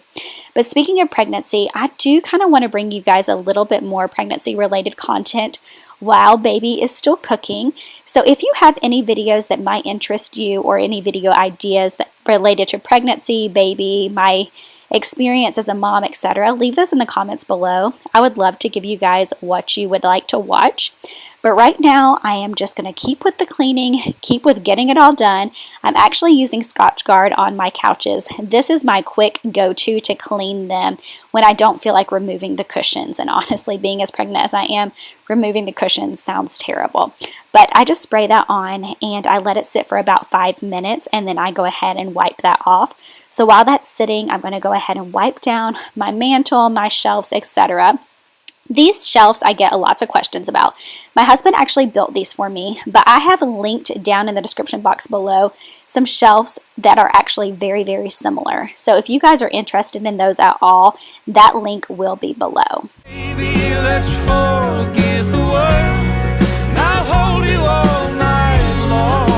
But speaking of pregnancy, I do kind of want to bring you guys a little bit more pregnancy related content while baby is still cooking. So if you have any videos that might interest you or any video ideas that related to pregnancy, baby, my experience as a mom, etc., leave those in the comments below. I would love to give you guys what you would like to watch. But right now, I am just going to keep with the cleaning, keep with getting it all done. I'm actually using Scotchgard on my couches. This is my quick go-to to clean them when I don't feel like removing the cushions. And honestly, being as pregnant as I am, removing the cushions sounds terrible. But I just spray that on and I let it sit for about 5 minutes, and then I go ahead and wipe that off. So while that's sitting, I'm going to go ahead and wipe down my mantle, my shelves, etc. These shelves I get lots of questions about. My husband actually built these for me, but I have linked down in the description box below some shelves that are actually very similar. So if you guys are interested in those at all, that link will be below. Baby, let's forget the world. And I'll hold you all night long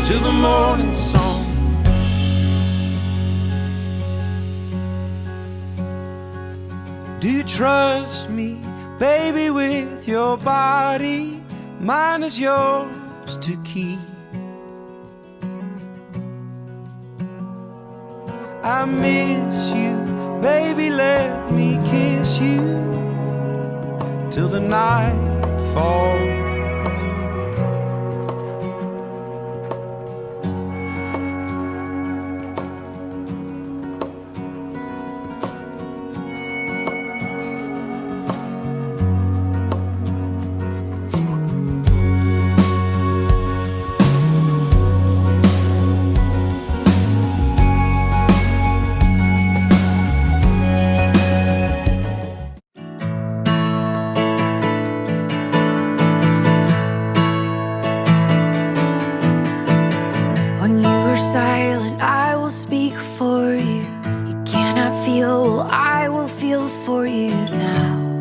till the morning song. Do you trust me, baby, with your body? Mine is yours to keep. I miss you, baby, let me kiss you till the night falls. When you are silent, I will speak for you. You cannot feel, well, I will feel for you now.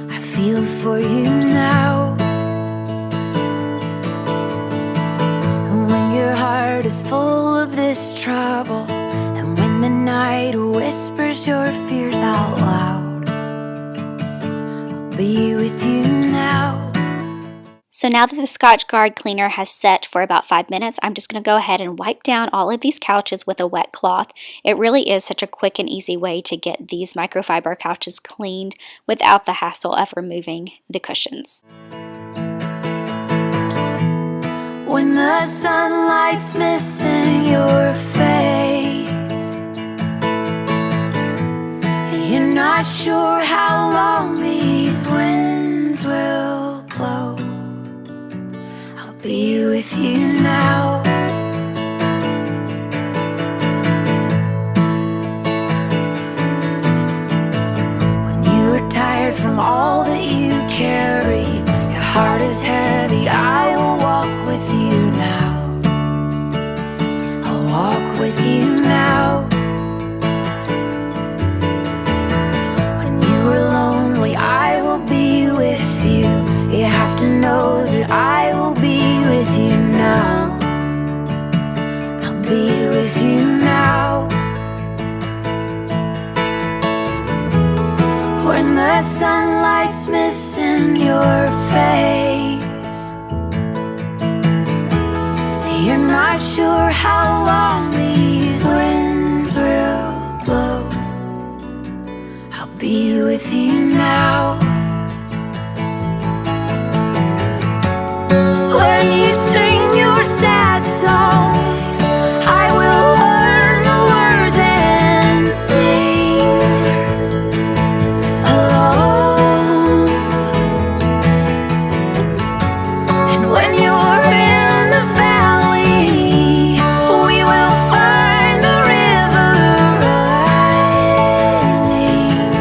I feel for you now. And when your heart is full of this trouble, and when the night whispers your fears out loud, I'll be with you now. So now that the Scotchgard cleaner has set for about 5 minutes, I'm just going to go ahead and wipe down all of these couches with a wet cloth. It really is such a quick and easy way to get these microfiber couches cleaned without the hassle of removing the cushions. When the sunlight's missing your face, and you're not sure how long these winds will blow, I'll be with you now. When you are tired from all that you carry, your heart is heavy, I will walk with you now. I'll walk with you now. When you are lonely, I will be with you. You have to know that I will be with you now. I'll be with you now. When the sunlight's missing your face, you're not sure how long these winds will blow, I'll be with you now. When you sing your sad songs, I will learn the words and sing along. And when you're in the valley, we will find the river running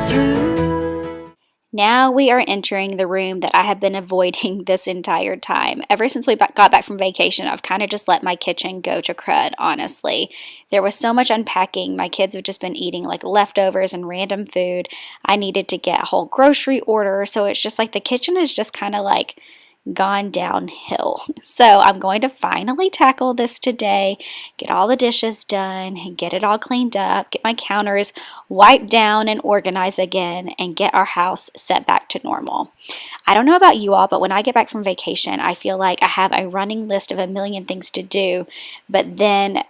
through. Now we are entering the room that I have been avoiding this entire time. Ever since we got back from vacation, I've kind of just let my kitchen go to crud, honestly. There was so much unpacking. My kids have just been eating like leftovers and random food. I needed to get a whole grocery order, so it's just like the kitchen is just kind of like gone downhill. So I'm going to finally tackle this today, get all the dishes done, get it all cleaned up, get my counters wiped down and organized again, and get our house set back to normal. I don't know about you all, but when I get back from vacation, I feel like I have a running list of a million things to do, but then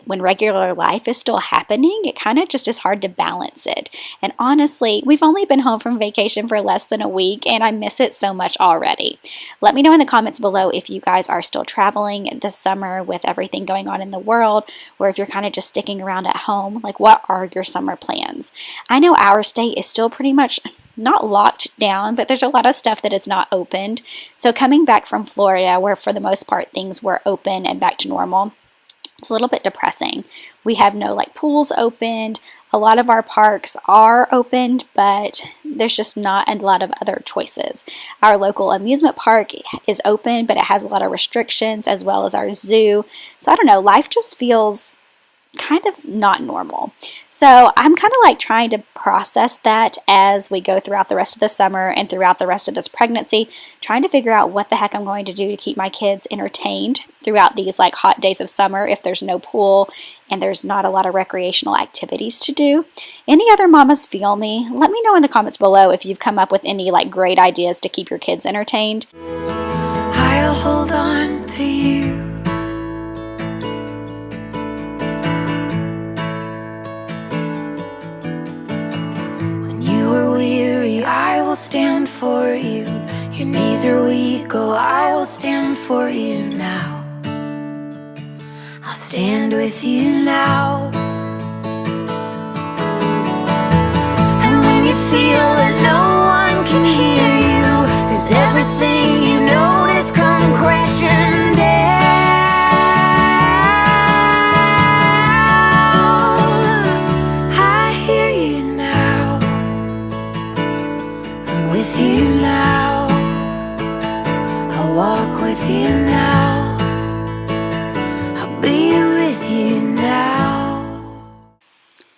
when regular life is still happening, it kind of just is hard to balance it. And honestly, we've only been home from vacation for less than a week, and I miss it so much already. Let me know in the comments below if you guys are still traveling this summer with everything going on in the world, or if you're kind of just sticking around at home. Like, what are your summer plans? I know our state is still pretty much not locked down, but there's a lot of stuff that is not opened. So coming back from Florida, where for the most part things were open and back to normal, it's a little bit depressing. We have no like pools opened. A lot of our parks are opened, but there's just not a lot of other choices. Our local amusement park is open, but it has a lot of restrictions, as well as our zoo. So I don't know, life just feels kind of not normal. So I'm kind of like trying to process that as we go throughout the rest of the summer and throughout the rest of this pregnancy, trying to figure out what the heck I'm going to do to keep my kids entertained throughout these like hot days of summer if there's no pool and there's not a lot of recreational activities to do. Any other mamas feel me? Let me know in the comments below if you've come up with any like great ideas to keep your kids entertained. I'll hold on to you. I will stand for you. Your knees are weak, oh, I will stand for you now. I'll stand with you now. And when you feel that no one can hear you, 'cause everything you know has come crashing down, I hear you now. I'm with you now. I'll walk with you now. I'll be with you now.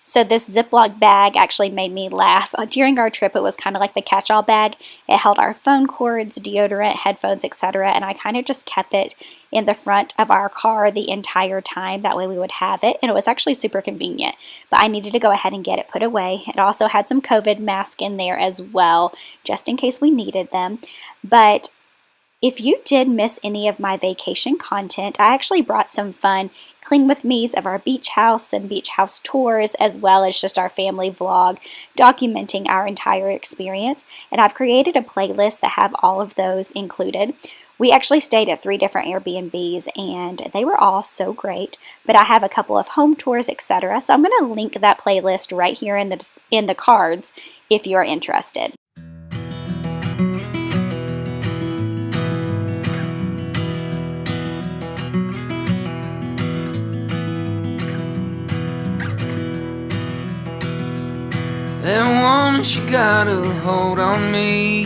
So this Ziploc bag actually made me laugh. During our trip, it was kind of like the catch-all bag. It held our phone cords, deodorant, headphones, etc. And I kind of just kept it in the front of our car the entire time. That way we would have it. And it was actually super convenient. But I needed to go ahead and get it put away. It also had some COVID masks in there as well, just in case we needed them. But if you did miss any of my vacation content, I actually brought some fun clean with me's of our beach house and beach house tours, as well as just our family vlog documenting our entire experience. And I've created a playlist that have all of those included. We actually stayed at 3 different Airbnbs and they were all so great, but I have a couple of home tours, etc. So I'm going to link that playlist right here in the cards if you're interested. That woman, she got a hold on me.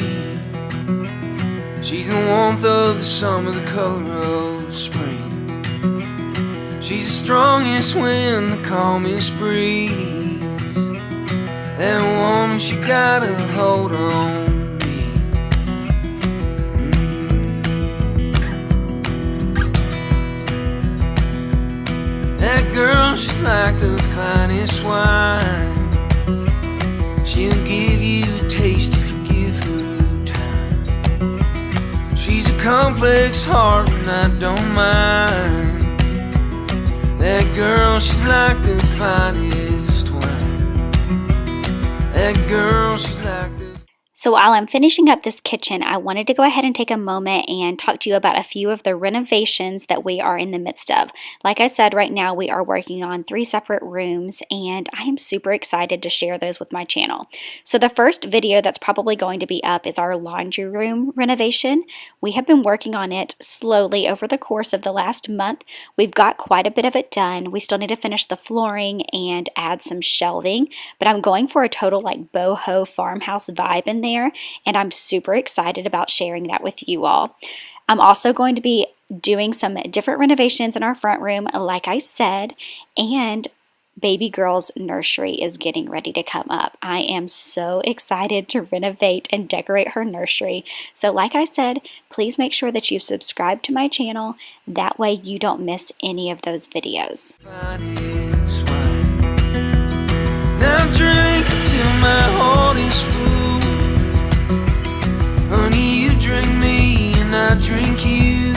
She's the warmth of the summer, the color of spring. She's the strongest wind, the calmest breeze. That woman, she got a hold on me. That girl, she's like the finest wine. She'll give you a taste if you give her time. She's a complex heart and I don't mind. That girl, she's like the finest wine. That girl, she's like the... So while I'm finishing up this kitchen, I wanted to go ahead and take a moment and talk to you about a few of the renovations that we are in the midst of. Like I said, right now we are working on 3 separate rooms and I am super excited to share those with my channel. So the first video that's probably going to be up is our laundry room renovation. We have been working on it slowly over the course of the last month. We've got quite a bit of it done. We still need to finish the flooring and add some shelving, but I'm going for a total like boho farmhouse vibe in there, and I'm super excited about sharing that with you all. I'm also going to be doing some different renovations in our front room, like I said, and baby girl's nursery is getting ready to come up. I am so excited to renovate and decorate her nursery. So like I said, please make sure that you subscribe to my channel. That way you don't miss any of those videos. finest wine. Now drink till my heart is full. Honey, you drink me and I drink you.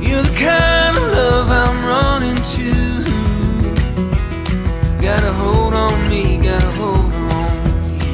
You're the kind of love I'm running to. Got a hold on me, got a hold on you.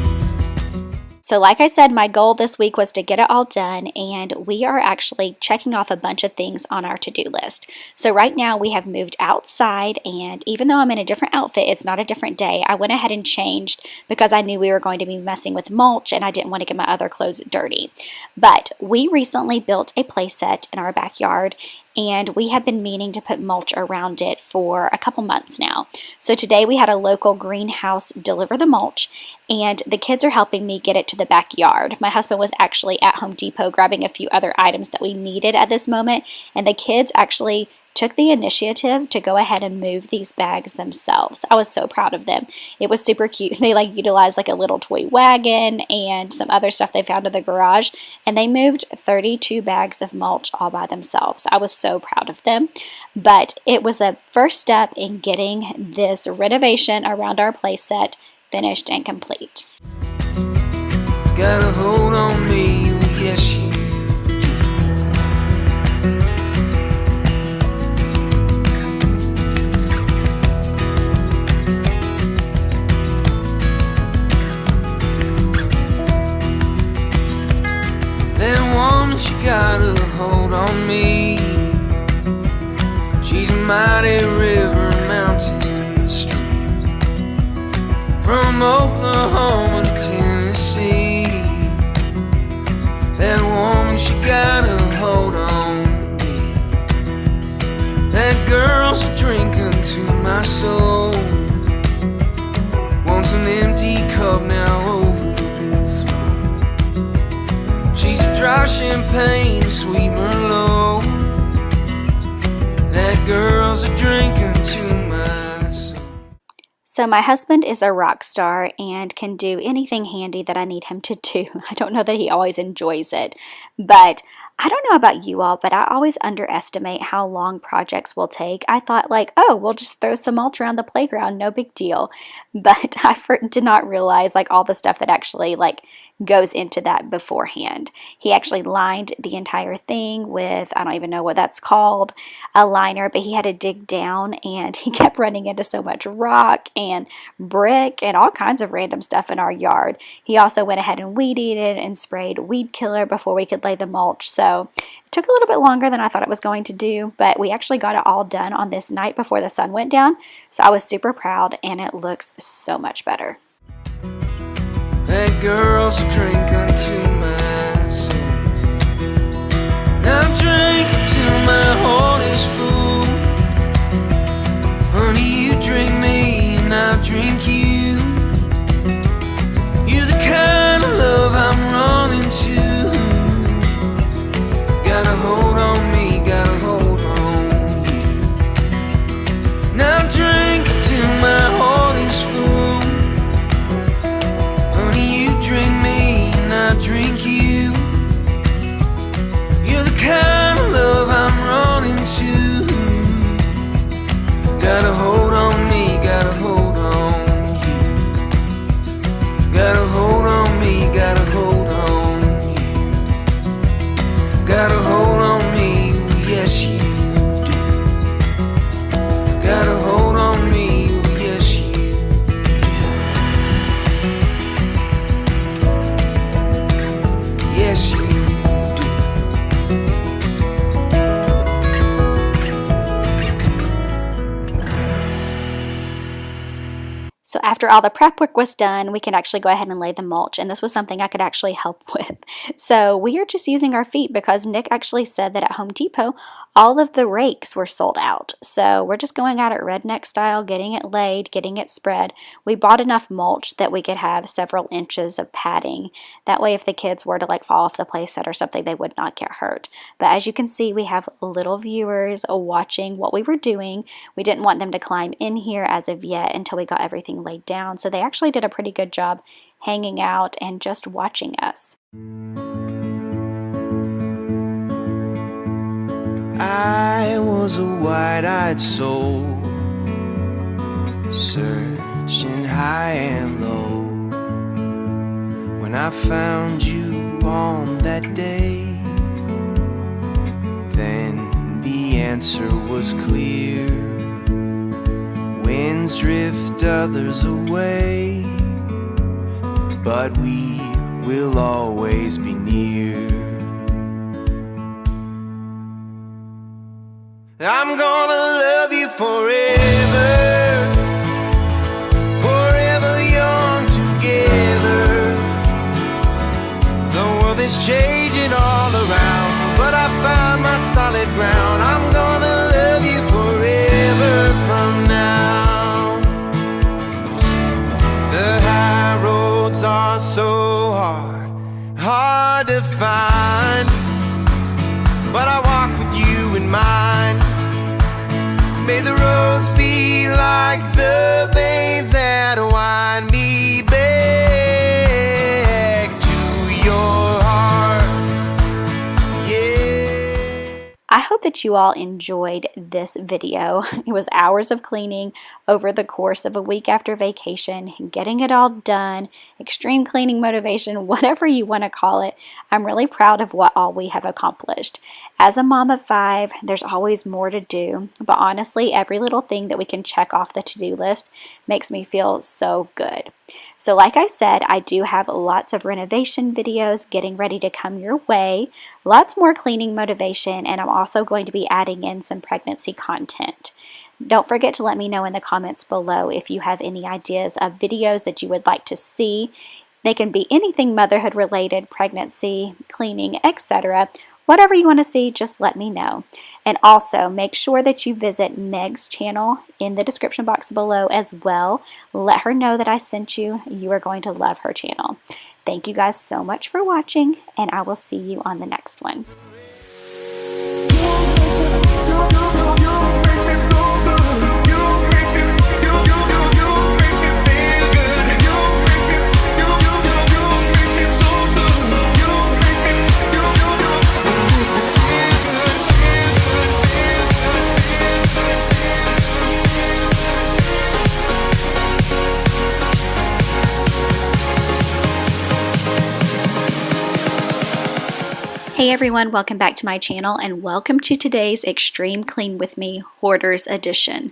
So like I said, my goal this week was to get it all done, and we are actually checking off a bunch of things on our to-do list. So right now we have moved outside, and even though I'm in a different outfit, it's not a different day. I went ahead and changed because I knew we were going to be messing with mulch and I didn't want to get my other clothes dirty. But we recently built a play set in our backyard, and we have been meaning to put mulch around it for a couple months now. So today we had a local greenhouse deliver the mulch, and the kids are helping me get it to the backyard. My husband was actually at Home Depot grabbing a few other items that we needed at this moment, and the kids actually took the initiative to go ahead and move these bags themselves. I was so proud of them. It was super cute. They utilized like a little toy wagon and some other stuff they found in the garage, and they moved 32 bags of mulch all by themselves. I was so proud of them. But it was the first step in getting this renovation around our play set finished and complete. Got a hold on me, yes you. That woman, she got a hold on me. She's a mighty river, mountain stream. From Oklahoma to Tennessee. That woman, she got a hold on me. That girl's a drink unto my soul. Wants an empty cup now overflow. She's a dry champagne, a sweet Merlot. That girl's a drink unto my soul. So my husband is a rock star and can do anything handy that I need him to do. I don't know that he always enjoys it, but I don't know about you all, but I always underestimate how long projects will take. I thought like, oh, we'll just throw some mulch around the playground, no big deal. But I did not realize like all the stuff that actually like goes into that beforehand. He actually lined the entire thing with, I don't even know what that's called, a liner, but he had to dig down and he kept running into so much rock and brick and all kinds of random stuff in our yard. He also went ahead and weed eated and sprayed weed killer before we could lay the mulch. So it took a little bit longer than I thought it was going to do, but we actually got it all done on this night before the sun went down. So I was super proud and it looks so much better. That girl's a drink unto my sin. Now drink until my heart is full. Honey, you drink me and I'll drink you. You're the kind of love I'm running to. Gotta hold on me, gotta hold on you. Now drink until my heart is full. Drink me and I drink you. You're the kind of love I'm running to. Gotta hold on me, gotta hold on you. Gotta hold on me, gotta hold on you. Gotta hold on me, yes you do. Gotta hold on me, yes you do. Yes, you do. So after all the prep work was done, we can actually go ahead and lay the mulch, and this was something I could actually help with. So we are just using our feet because Nick actually said that at Home Depot, all of the rakes were sold out. So we're just going at it redneck style, getting it laid, getting it spread. We bought enough mulch that we could have several inches of padding. That way if the kids were to like fall off the playset or something, they would not get hurt. But as you can see, we have little viewers watching what we were doing. We didn't want them to climb in here as of yet until we got everything laid down. So they actually did a pretty good job hanging out and just watching us. I was a wide-eyed soul, searching high and low, when I found you on that day. Then the answer was clear. Winds drift others away, but we will always be near. I'm gonna love you forever, forever young together. The world is changing all around, but I found my solid ground. I'm gonna love you forever from now. The high roads are so hard to find, but I walk with you in mind. May the roads be like the veins that wind me back to your heart. Yeah. I hope that you all enjoyed this video. It was hours of cleaning over the course of a week after vacation, getting it all done, extreme cleaning motivation, whatever you want to call it. I'm really proud of what all we have accomplished. As a mom of 5, there's always more to do, but honestly, every little thing that we can check off the to-do list makes me feel so good. So like I said, I do have lots of renovation videos getting ready to come your way, lots more cleaning motivation, and I'm also going to be adding in some pregnancy content. Don't forget to let me know in the comments below if you have any ideas of videos that you would like to see. They can be anything motherhood related, pregnancy, cleaning, etc. Whatever you want to see, just let me know. And also, make sure that you visit Meg's channel in the description box below as well. Let her know that I sent you. You are going to love her channel. Thank you guys so much for watching, and I will see you on the next one. Hey everyone, welcome back to my channel and welcome to today's Extreme Clean With Me Hoarders Edition.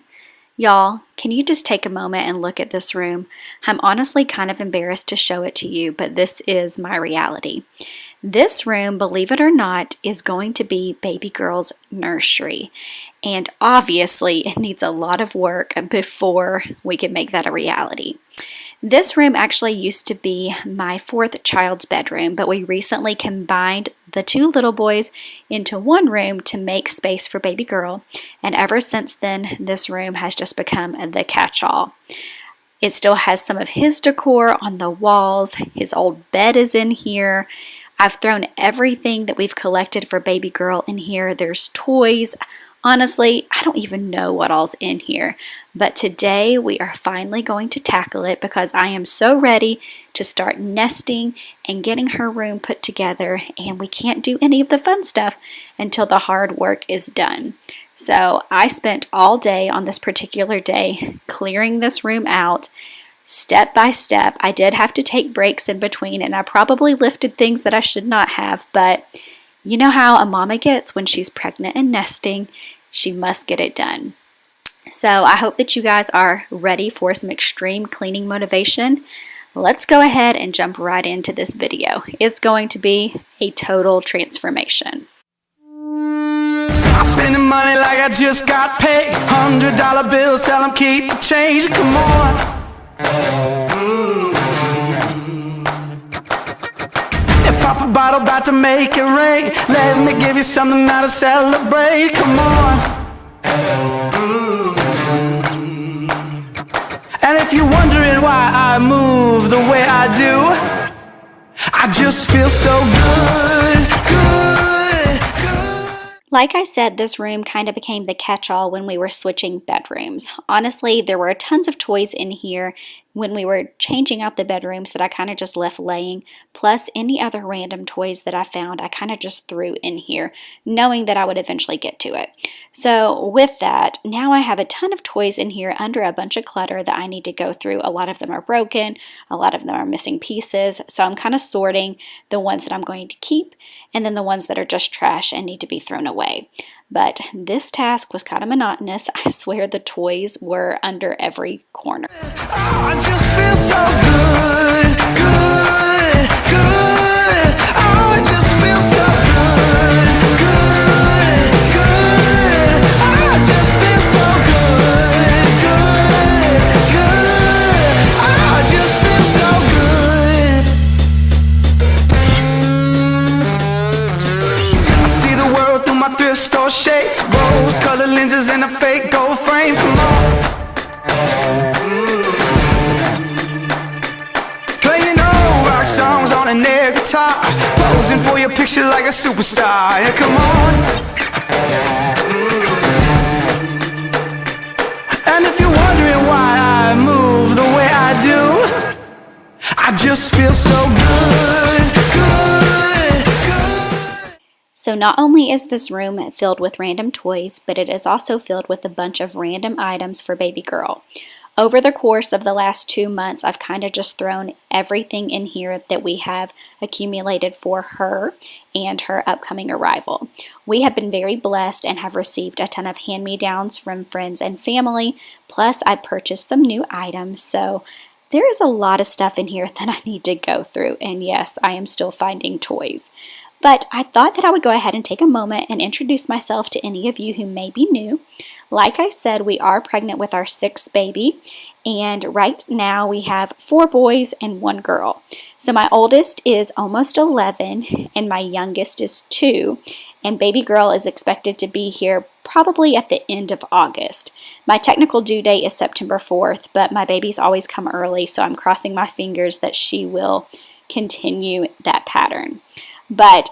Y'all, can you just take a moment and look at this room? I'm honestly kind of embarrassed to show it to you, but this is my reality. This room, believe it or not, is going to be baby girl's nursery. And obviously it needs a lot of work before we can make that a reality. This room actually used to be my fourth child's bedroom, but we recently combined the two little boys into one room to make space for baby girl. And ever since then, this room has just become the catch-all. It still has some of his decor on the walls. His old bed is in here. I've thrown everything that we've collected for baby girl in here. There's toys. Honestly, I don't even know what all's in here, but today we are finally going to tackle it because I am so ready to start nesting and getting her room put together, and we can't do any of the fun stuff until the hard work is done. So I spent all day on this particular day clearing this room out step by step. I did have to take breaks in between, and I probably lifted things that I should not have, but you know how a mama gets when she's pregnant and nesting. She must get it done. So I hope that you guys are ready for some extreme cleaning motivation. Let's go ahead and jump right into this video. It's going to be a total transformation. I'm spending money like I just got paid. $100 bills, tell them keep the change. Come on. Pop a bottle, about to make it rain. Let me give you something now to celebrate. Come on. And if you're wondering why I move the way I do, I just feel so good. Like I said, this room kind of became the catch-all when we were switching bedrooms. Honestly, there were tons of toys in here when we were changing out the bedrooms that I kind of just left laying, plus any other random toys that I found, I kind of just threw in here, knowing that I would eventually get to it. So with that, now I have a ton of toys in here under a bunch of clutter that I need to go through. A lot of them are broken, a lot of them are missing pieces, so I'm kind of sorting the ones that I'm going to keep, and then the ones that are just trash and need to be thrown away. But this task was kind of monotonous. I swear the toys were under every corner. I just feel so good. Oh, I just feel so good. I just feel so good. Oh, I just feel so good. I see the world through my thrift store shades, rose-colored lenses and a fake gold frame. Come on. Songs on an air guitar, posing for your picture like a superstar. Yeah, come on. And if you're wondering why I move the way I do, I just feel so good. So not only is this room filled with random toys, but it is also filled with a bunch of random items for baby girl. Over the course of the last 2 months, I've kind of just thrown everything in here that we have accumulated for her and her upcoming arrival. We have been very blessed and have received a ton of hand-me-downs from friends and family, plus I purchased some new items, so there is a lot of stuff in here that I need to go through, and yes, I am still finding toys. But I thought that I would go ahead and take a moment and introduce myself to any of you who may be new. Like I said, we are pregnant with our 6th baby, and right now we have 4 boys and 1 girl. So my oldest is almost 11, and my youngest is 2, and baby girl is expected to be here probably at the end of August. My technical due date is September 4th, but my babies always come early, so I'm crossing my fingers that she will continue that pattern. But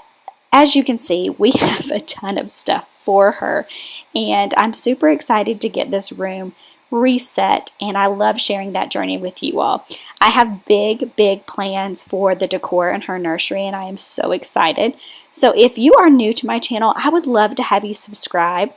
as you can see, we have a ton of stuff for her, and I'm super excited to get this room reset, and I love sharing that journey with you all. I have big plans for the decor in her nursery, and I am so excited. So if you are new to my channel, I would love to have you subscribe.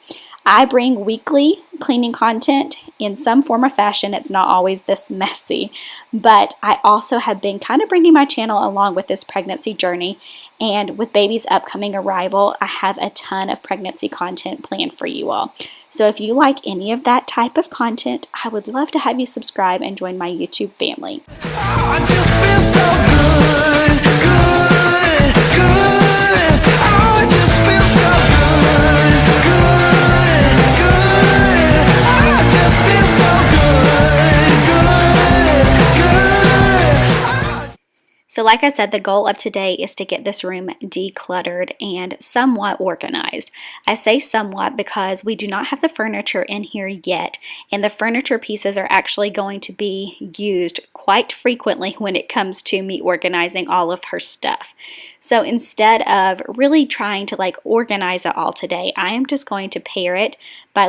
I bring weekly cleaning content in some form or fashion. It's not always this messy, but I also have been kind of bringing my channel along with this pregnancy journey, and with baby's upcoming arrival, I have a ton of pregnancy content planned for you all. So if you like any of that type of content, I would love to have you subscribe and join my YouTube family. I just feel so good, good, good. Oh, I just feel so good, good, good. I just feel so good, good, good. So like I said, the goal of today is to get this room decluttered and somewhat organized. I say somewhat because we do not have the furniture in here yet, and the furniture pieces are actually going to be used quite frequently when it comes to me organizing all of her stuff. So instead of really trying to organize it all today, I am just going to pair it by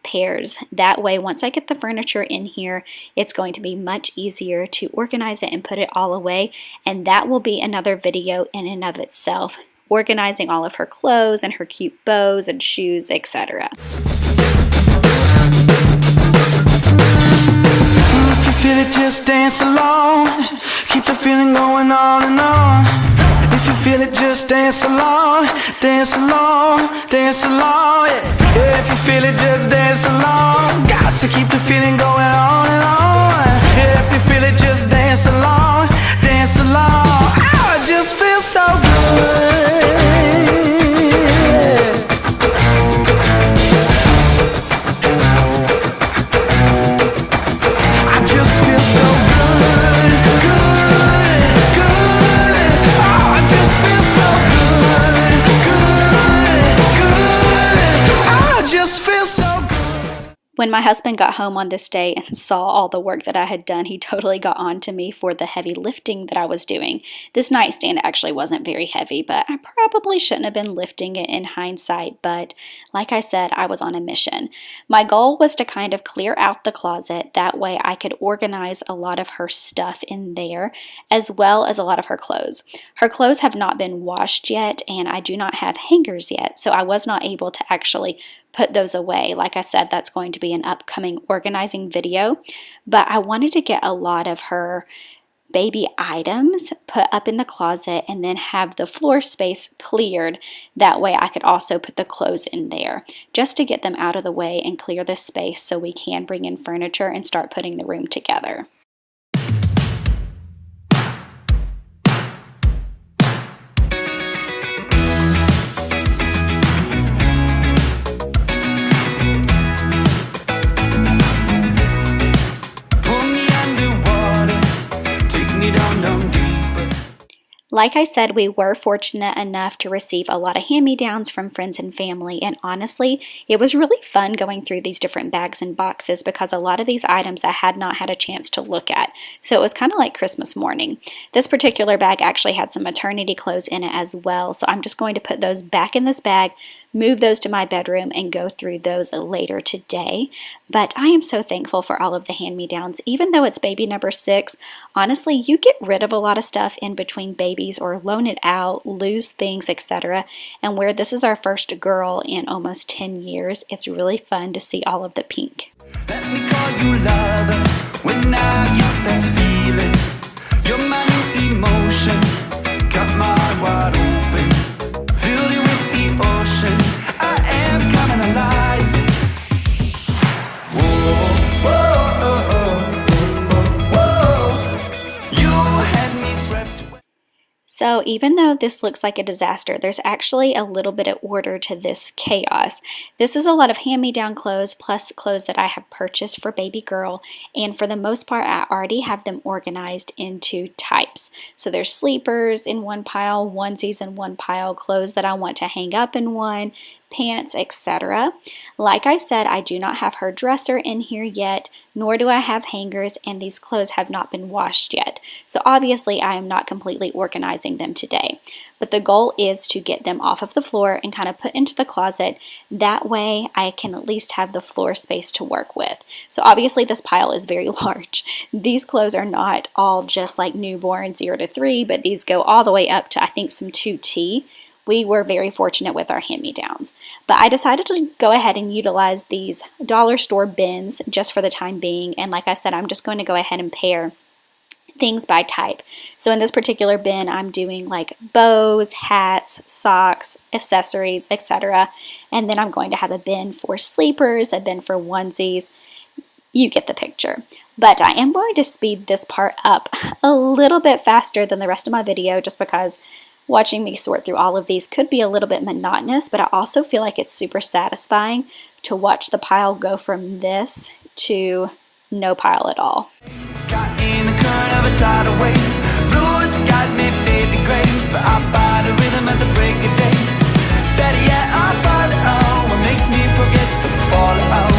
pairs. That way, once I get the furniture in here, it's going to be much easier to organize it and put it all away. And that will be another video in and of itself, organizing all of her clothes and her cute bows and shoes, etc. If you feel it, just dance along. Keep the feeling going on and on. If you feel it, just dance along, dance along, dance along. Yeah. If you feel it, just dance along. Got to keep the feeling going on and on. Yeah. If you feel it, just dance along, dance along. Oh, it just feels so good. I just feel so good, good, good. Oh, I just feel so good, good, good. I just feel so good. When my husband got home on this day and saw all the work that I had done, he totally got on to me for the heavy lifting that I was doing. This nightstand actually wasn't very heavy, but I probably shouldn't have been lifting it in hindsight, but like I said, I was on a mission. My goal was to kind of clear out the closet, that way I could organize a lot of her stuff in there, as well as a lot of her clothes. Her clothes have not been washed yet, and I do not have hangers yet, so I was not able to actually put those away. Like I said, that's going to be an upcoming organizing video, but I wanted to get a lot of her baby items put up in the closet and then have the floor space cleared. That way I could also put the clothes in there, just to get them out of the way and clear this space so we can bring in furniture and start putting the room together. Pull me underwater, take me down, down deeper. Like I said, we were fortunate enough to receive a lot of hand-me-downs from friends and family, and honestly, it was really fun going through these different bags and boxes because a lot of these items I had not had a chance to look at, so it was kind of like Christmas morning. This particular bag actually had some maternity clothes in it as well, so I'm just going to put those back in this bag, move those to my bedroom, and go through those later today. But I am so thankful for all of the hand-me-downs. Even though it's baby number 6, honestly, you get rid of a lot of stuff in between babies or loan it out, lose things, etc. And where this is our first girl in almost 10 years, it's really fun to see all of the pink. Let me call you lover when I get that feeling. You're my new emotion, cut my heart wide open, filled it with the ocean. I am coming alive. Whoa, whoa, whoa, whoa. You had me swept away. So even though this looks like a disaster, there's actually a little bit of order to this chaos. This is a lot of hand-me-down clothes plus clothes that I have purchased for baby girl, and for the most part I already have them organized into types. So there's sleepers in one pile, onesies in one pile, clothes that I want to hang up in one, pants, etc. Like I said, I do not have her dresser in here yet, nor do I have hangers, and these clothes have not been washed yet. So obviously I am not completely organizing them today. But the goal is to get them off of the floor and kind of put into the closet. That way I can at least have the floor space to work with. So obviously this pile is very large. These clothes are not all just like newborn 0 to 3, but these go all the way up to I think some 2T, we were very fortunate with our hand-me-downs. But I decided to go ahead and utilize these dollar store bins just for the time being. And like I said, I'm just going to go ahead and pair things by type. So in this particular bin, I'm doing like bows, hats, socks, accessories, etc. And then I'm going to have a bin for sleepers, a bin for onesies. You get the picture. But I am going to speed this part up a little bit faster than the rest of my video, just because watching me sort through all of these could be a little bit monotonous, but I also feel like it's super satisfying to watch the pile go from this to no pile at all. Got in the current of a tidal wave. Blue skies may fade to gray, but I find a rhythm at the break of day. Better yet, I find it all what makes me forget the fallout.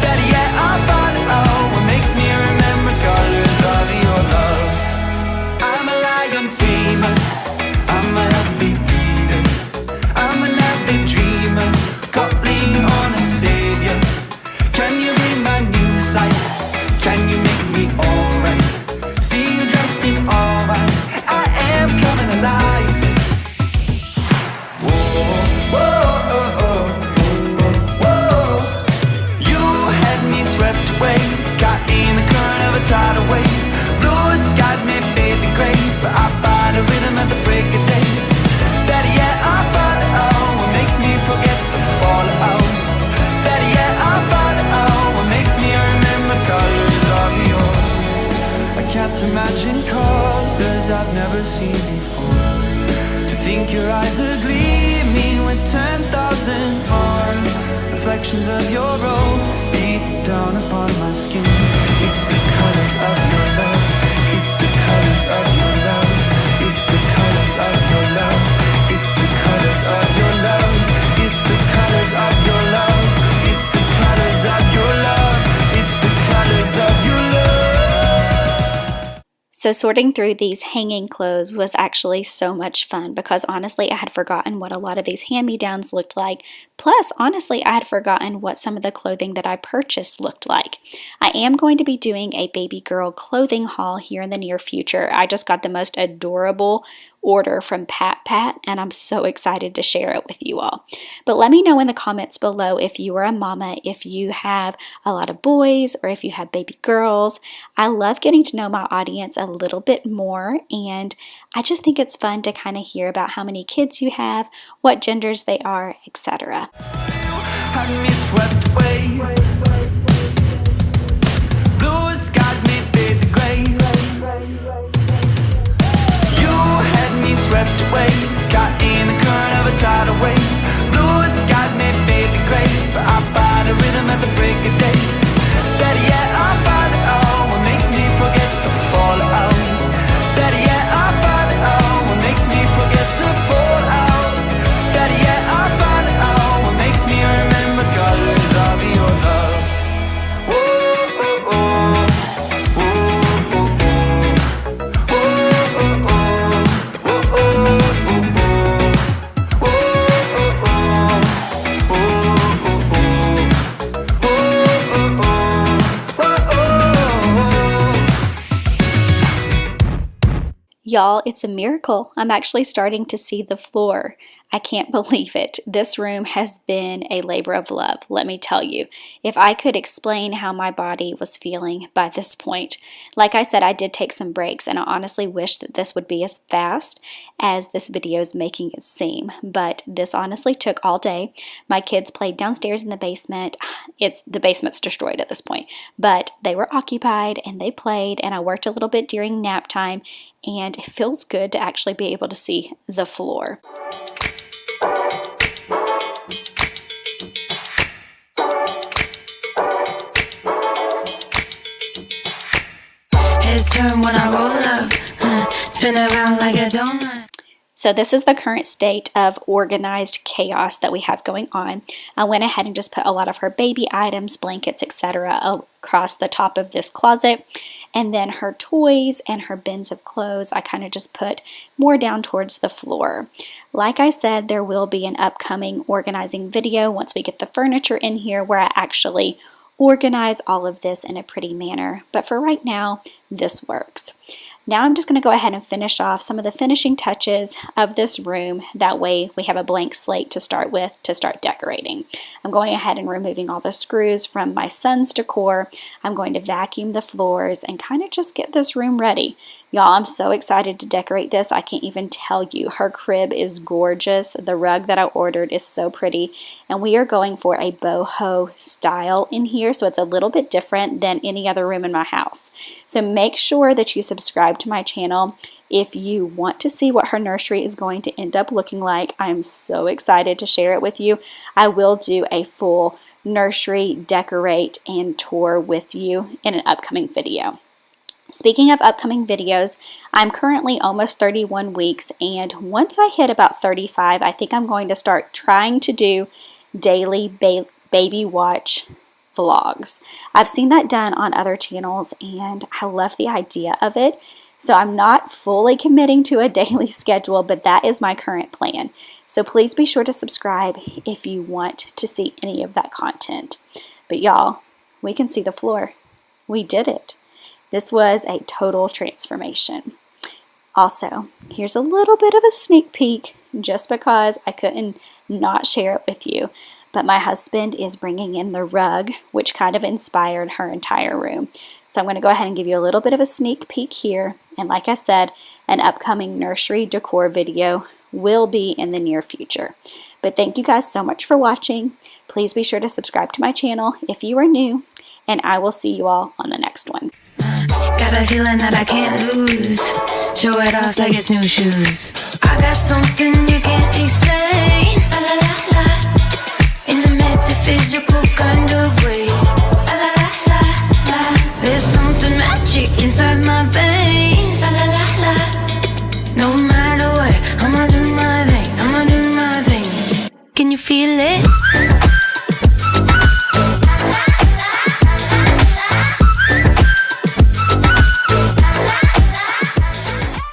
Better yet, I find it all what makes me remember colors of your love. I'm a lion tamer, I'm a healthy eater, I'm an avid dreamer, calling on a savior. Can you read my new sight? Can you make me alright? See you dressed in all white, I am coming alive. Whoa, whoa, oh, oh, whoa. You had me swept away, got in the current of a tidal wave. Blue skies may fade to gray, but I find a rhythm at the break of day. Better yet, I find it all what makes me forget the fallout. Better yet, I find it all what makes me remember colors of your. I can't imagine colors I've never seen before. To think your eyes are gleaming with 10,000 more reflections of your robe beat down upon my skin. It's the colors of your love. It's the colors of your love. It's the colors of your love. It's the colors of your love. It's the colors of your love. It's the colors of your love. It's the colors of your love. So sorting through these hanging clothes was actually so much fun, because honestly I had forgotten what a lot of these hand-me-downs looked like. Plus, honestly, I had forgotten what some of the clothing that I purchased looked like. I am going to be doing a baby girl clothing haul here in the near future. I just got the most adorable order from Pat, and I'm so excited to share it with you all. But let me know in the comments below if you are a mama, if you have a lot of boys, or if you have baby girls. I love getting to know my audience a little bit more, and I just think it's fun to kind of hear about how many kids you have, what genders they are, etc. Had me swept away. Blue skies may fade to gray. You had me swept away. Got in the current of a tidal wave. Blue skies may fade to gray, but I find a rhythm at the break of day. Better yet, I find it all what makes me forget the fallout. Better yet, I find it all what makes me forget the fallout. Better yet, I find it all what makes me remember colors of your love. Whoa, oh, oh. Whoa, oh, oh. Whoa, oh, oh. Whoa, oh, oh. Y'all, it's a miracle. I'm actually starting to see the floor. I can't believe it. This room has been a labor of love, let me tell you. If I could explain how my body was feeling by this point. Like I said, I did take some breaks, and I honestly wish that this would be as fast as this video is making it seem. But this honestly took all day. My kids played downstairs in the basement. The basement's destroyed at this point. But they were occupied and they played, and I worked a little bit during nap time, and it feels good to actually be able to see the floor. His turn when I roll up, spin around like a donut. So this is the current state of organized chaos that we have going on. I went ahead and just put a lot of her baby items, blankets, etc. across the top of this closet. And then her toys and her bins of clothes, I kind of just put more down towards the floor. Like I said, there will be an upcoming organizing video once we get the furniture in here where I actually organize all of this in a pretty manner. But for right now, this works. Now I'm just going to go ahead and finish off some of the finishing touches of this room. That way we have a blank slate to start with to start decorating. I'm going ahead and removing all the screws from my son's decor. I'm going to vacuum the floors and kind of just get this room ready. Y'all, I'm so excited to decorate this. I can't even tell you. Her crib is gorgeous. The rug that I ordered is so pretty. And we are going for a boho style in here, so it's a little bit different than any other room in my house. So make sure that you subscribe to my channel if you want to see what her nursery is going to end up looking like. I'm so excited to share it with you. I will do a full nursery decorate and tour with you in an upcoming video. Speaking of upcoming videos, I'm currently almost 31 weeks, and once I hit about 35, I think I'm going to start trying to do daily baby watch vlogs. I've seen that done on other channels, and I love the idea of it. So I'm not fully committing to a daily schedule, but that is my current plan. So please be sure to subscribe if you want to see any of that content. But y'all, we can see the floor. We did it. This was a total transformation. Also, here's a little bit of a sneak peek, just because I couldn't not share it with you. But my husband is bringing in the rug, which kind of inspired her entire room. So I'm going to go ahead and give you a little bit of a sneak peek here. And like I said, an upcoming nursery decor video will be in the near future. But thank you guys so much for watching. Please be sure to subscribe to my channel if you are new, and I will see you all on the next one. Got a feeling that I can't lose. Show it off like it's new shoes. I got something you can't explain. La la la la. In the metaphysical kind of way. La la la la la. There's something magic inside my veins. La la la la. No matter what, I'ma do my thing. I'ma do my thing. Can you feel it?